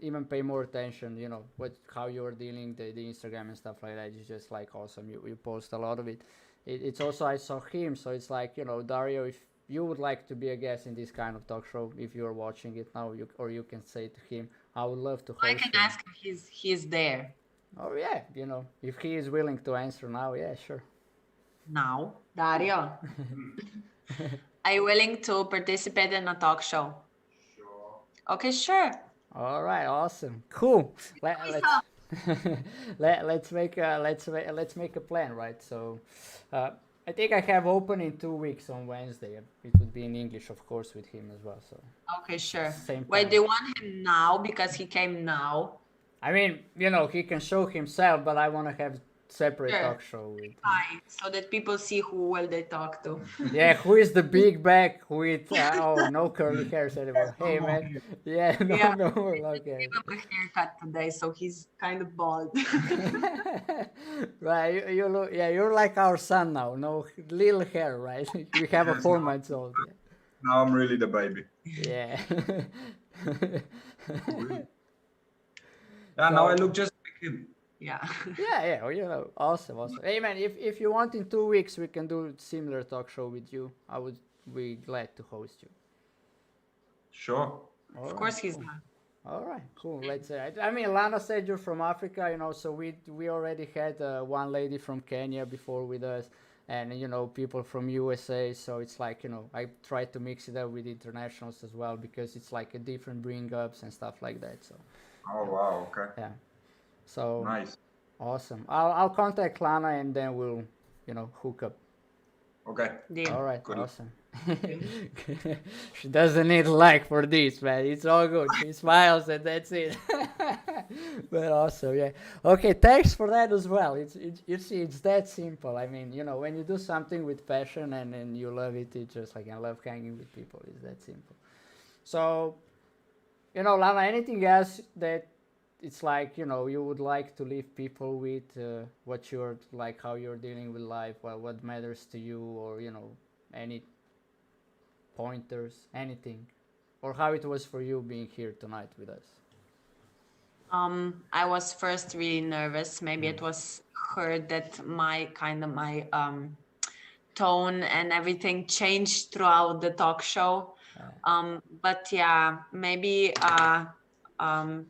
B: even pay more attention. What how you're dealing the Instagram and stuff like that. It's just like awesome. You post a lot of it. It's also I saw him, so it's like Dario, if you would like to be a guest in this kind of talk show, if you're watching it now, you can say to him, I would love to
A: I can
B: host him.
A: ask him. He's there
B: Oh yeah, if he is willing to answer now, yeah, sure.
A: now. Dario, are you willing to participate in a talk show? Okay, sure.
B: All right, awesome, cool. Let's let's make a plan, right? So, uh, I think I have open in 2 weeks on Wednesday. It would be in English, of course, with him as well. So
A: Okay, sure.
B: same
A: Wait,
B: time.
A: do you want him now because he came now?
B: I mean, he can show himself, but I want to have separate
A: Sure.
B: talk show with him.
A: Hi, so that people see who will they talk to.
B: Yeah, who is the big back with no curly hairs anymore? Hey man, yeah, no,
A: Yeah,
B: no
A: I
B: more.
A: just
B: Okay,
A: gave him a haircut today, so he's kind of bald.
B: right. You look, yeah, you're like our son now. No little hair, right? We have a
C: Yes,
B: 4 months old.
C: now I'm really the baby.
B: Yeah.
C: Oh, really? Yeah, now I
B: So
C: look just like him.
A: Yeah.
B: yeah, awesome, awesome. Hey man, if you want in 2 weeks, we can do similar talk show with you. I would we glad to host you.
C: Sure.
B: All
A: Of
B: right,
A: course, he's
B: cool.
A: not.
B: All right, cool. Let's say. I mean, Lana said you're from Africa, so we already had one lady from Kenya before with us, and people from USA. So it's like I try to mix it up with internationals as well because it's like a different bring ups and stuff like that. So
C: Oh wow. Okay.
B: yeah, so
C: Nice.
B: awesome. I'll contact Lana and then we'll hook up.
C: Okay.
B: All
A: Deal.
B: right,
C: Good.
B: awesome. She doesn't need like for this, man. It's all good. She smiles and that's it. But also, yeah. Okay, thanks for that as well. It's you see, it's that simple. I mean, when you do something with passion and you love it, it's just like I love hanging with people. It's that simple. So, Lana, anything else that it's like you would like to leave people with what you're like, how you're dealing with life, what matters to you, or any pointers, anything, or how it was for you being here tonight with us.
A: I was first really nervous. Maybe it was heard that my tone and everything changed throughout the talk show. But yeah, maybe a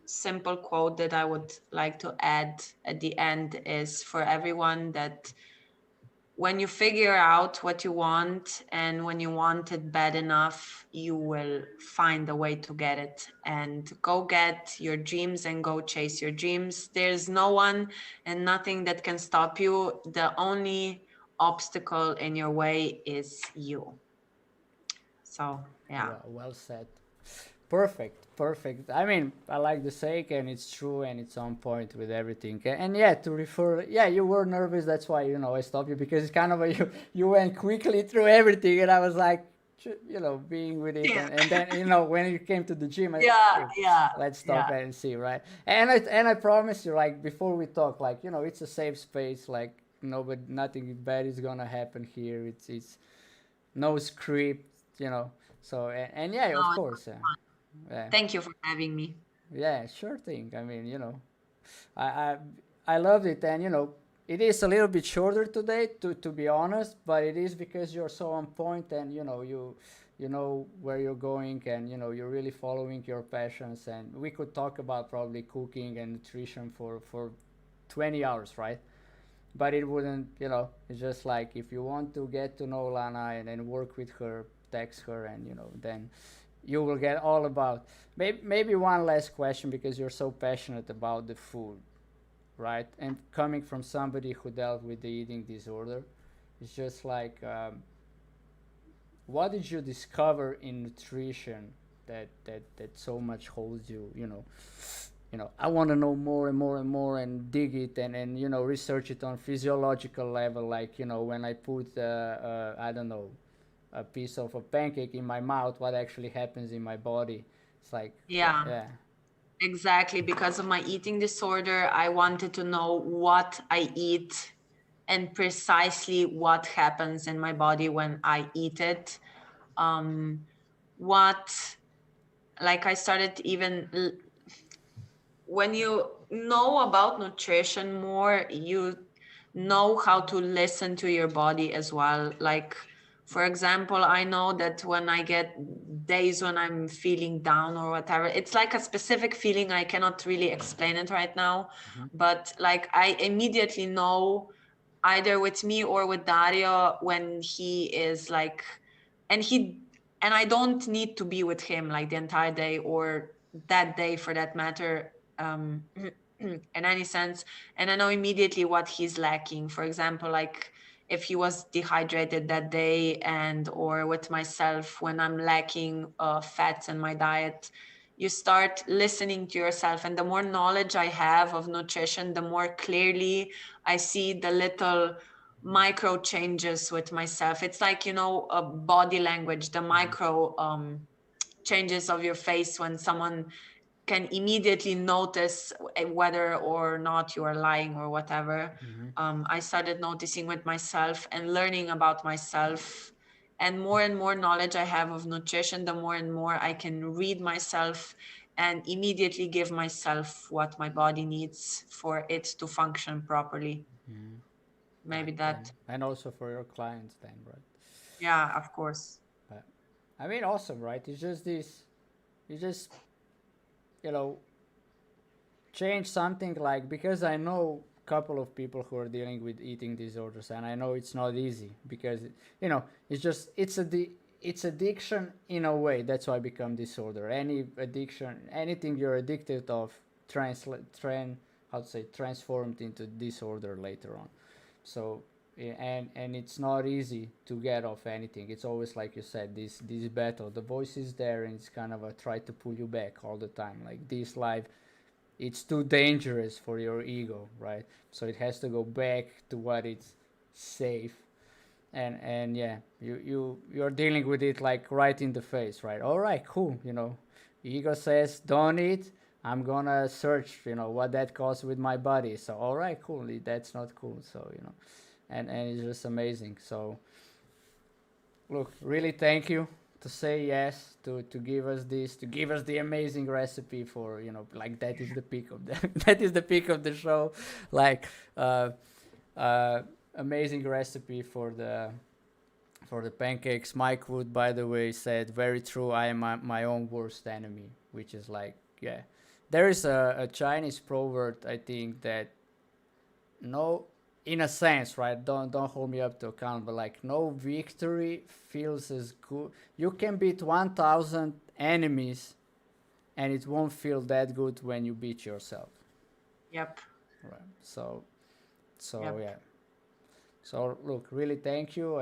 A: simple quote that I would like to add at the end is for everyone that when you figure out what you want and when you want it bad enough, you will find a way to get it and go get your dreams and go chase your dreams. There's no one and nothing that can stop you. The only obstacle in your way is you. So, yeah.
B: Well said. Perfect, perfect. I mean, I like the sake, and it's true, and it's on point with everything. And yeah, to refer, yeah, you were nervous. That's why I stopped you because it's kind of you went quickly through everything, and I was like, being with it,
A: Yeah.
B: and then when you came to the gym,
A: Yeah,
B: hey,
A: yeah,
B: let's stop
A: yeah.
B: and see, right? And I promise you, like before we talk, like it's a safe space, like nobody, nothing bad is gonna happen here. It's no script, So and yeah,
A: No,
B: of
A: it's
B: course, yeah.
A: fine.
B: Yeah,
A: Thank you for having me.
B: yeah, sure thing. I mean, I I, I loved it, and it is a little bit shorter today, to be honest, but it is because you're so on point, and you know where you're going, and you're really following your passions, and we could talk about probably cooking and nutrition for 20 hours, right? But it wouldn't, it's just like if you want to get to know Lana and work with her, text her, and then you will get all about. Maybe one last question because you're so passionate about the food, right? And coming from somebody who dealt with the eating disorder, it's just like, what did you discover in nutrition that so much holds you? I want to know more and more and more and dig it and research it on physiological level. Like when I put I don't know, a piece of a pancake in my mouth, what actually happens in my body? It's like,
A: Yeah.
B: yeah.
A: Exactly. Because of my eating disorder, I wanted to know what I eat and precisely what happens in my body when I eat it. Um, what, like, I started when you know about nutrition more, you know how to listen to your body as well. Like, for example, I know that when I get days when I'm feeling down or whatever, it's like a specific feeling. I cannot really explain it right now, but like I immediately know either with me or with Dario when he is like, and he, and I don't need to be with him like the entire day or that day for that matter, in any sense. And I know immediately what he's lacking. For example, like if he was dehydrated that day, and or with myself when I'm lacking fats in my diet, you start listening to yourself. And the more knowledge I have of nutrition, the more clearly I see the little micro changes with myself. It's like, a body language, the micro changes of your face when someone can immediately notice whether or not you are lying or whatever. I started noticing with myself and learning about myself. And more knowledge I have of nutrition, the more and more I can read myself and immediately give myself what my body needs for it to function properly. Maybe
B: Right then,
A: that.
B: and also for your clients then, right?
A: Yeah, of course.
B: I mean, awesome, right? It's just this. You just, you know, change something like, because I know a couple of people who are dealing with eating disorders, and I know it's not easy because it's just it's addiction in a way. That's why it become disorder. Any addiction, anything you're addicted of, how to say, transformed into disorder later on. So and it's not easy to get off anything. It's always, like you said, this battle. The voice is there, and it's kind of a try to pull you back all the time. Like this life, it's too dangerous for your ego, right? So it has to go back to what it's safe. And yeah, you're dealing with it like right in the face, right? All right, cool. Ego says don't eat. I'm gonna search, what that caused with my body. So all right, cool. That's not cool. So and it's just amazing. So look, really thank you to say yes, to give us this, to give us the amazing recipe for, like, that is the peak of the that is the peak of the show. Like uh uh amazing recipe for the pancakes. Mike Wood, by the way, said, very true, I am my own worst enemy, which is like, yeah, there is a Chinese proverb, I think, that, no, in a sense, right? Don't hold me up to account, but like, no victory feels as good. You can beat 1,000 enemies, and it won't feel that good when you beat yourself.
A: Yep.
B: Right. So
A: Yep.
B: yeah. So look, really thank you.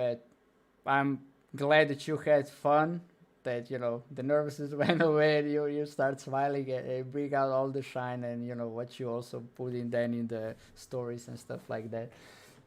B: I'm glad that you had fun. That the nervousness went away, and you start smiling, and bring out all the shine, and what you also put in then in the stories and stuff like that.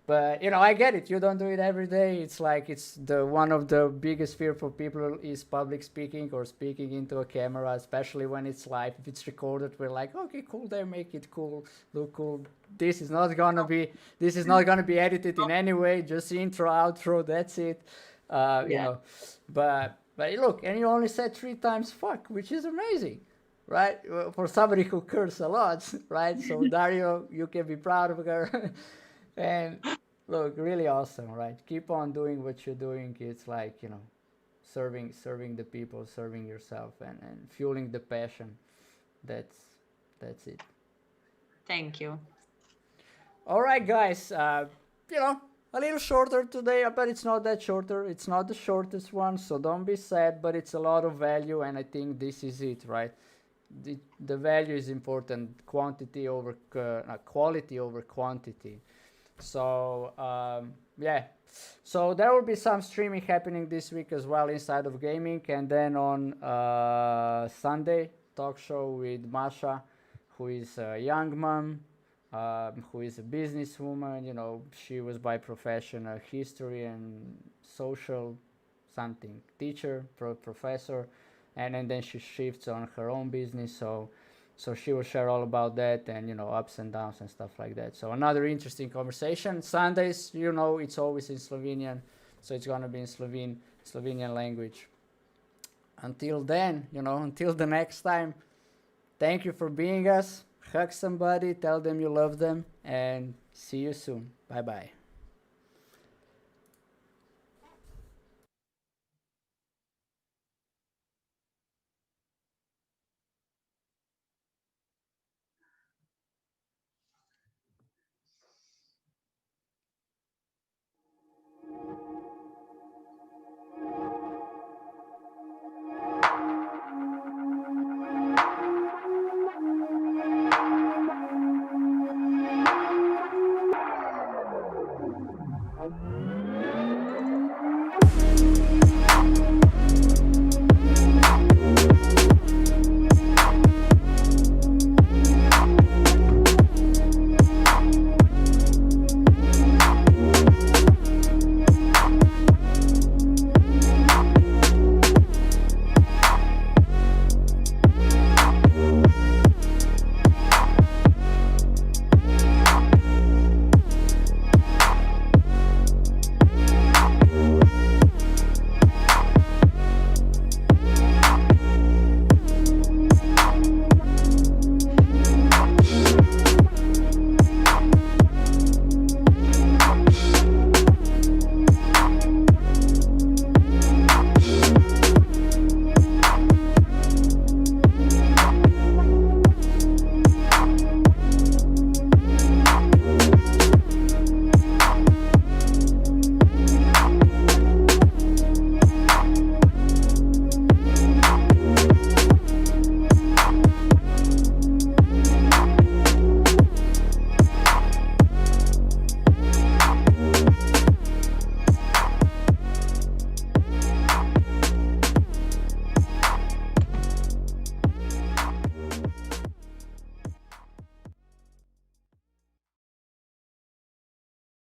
B: But I get it. You don't do it every day. It's like, it's the one of the biggest fear for people is public speaking or speaking into a camera, especially when it's live. If it's recorded, we're like, okay, cool. They make it cool, look cool. This is not gonna be. This is not gonna be edited in any way. Just intro, outro. That's it. You
A: Yeah.
B: know. But look, and you only said 3 times fuck, which is amazing, right? For somebody who curses a lot, right? So Dario, you can be proud of her. And look, really awesome, right? Keep on doing what you're doing. It's like, serving the people, serving yourself, and fueling the passion. That's that's it.
A: Thank you.
B: All right, guys. A little shorter today, but it's not that shorter. It's not the shortest one, so don't be sad. But it's a lot of value, and I think this is it, right? The value is important. Quality over quantity. So yeah, so there will be some streaming happening this week as well inside of gaming, and then on Sunday, talk show with Masha, who is a young mom, who is a businesswoman. She was by profession a history and social something teacher, professor, and then she shifts on her own business. So she will share all about that, and ups and downs and stuff like that. So another interesting conversation. Sundays, it's always in Slovenian, so it's gonna be in Slovenian language. Until then, until the next time, thank you for being us. Hug somebody, tell them you love them, and see you soon. Bye bye.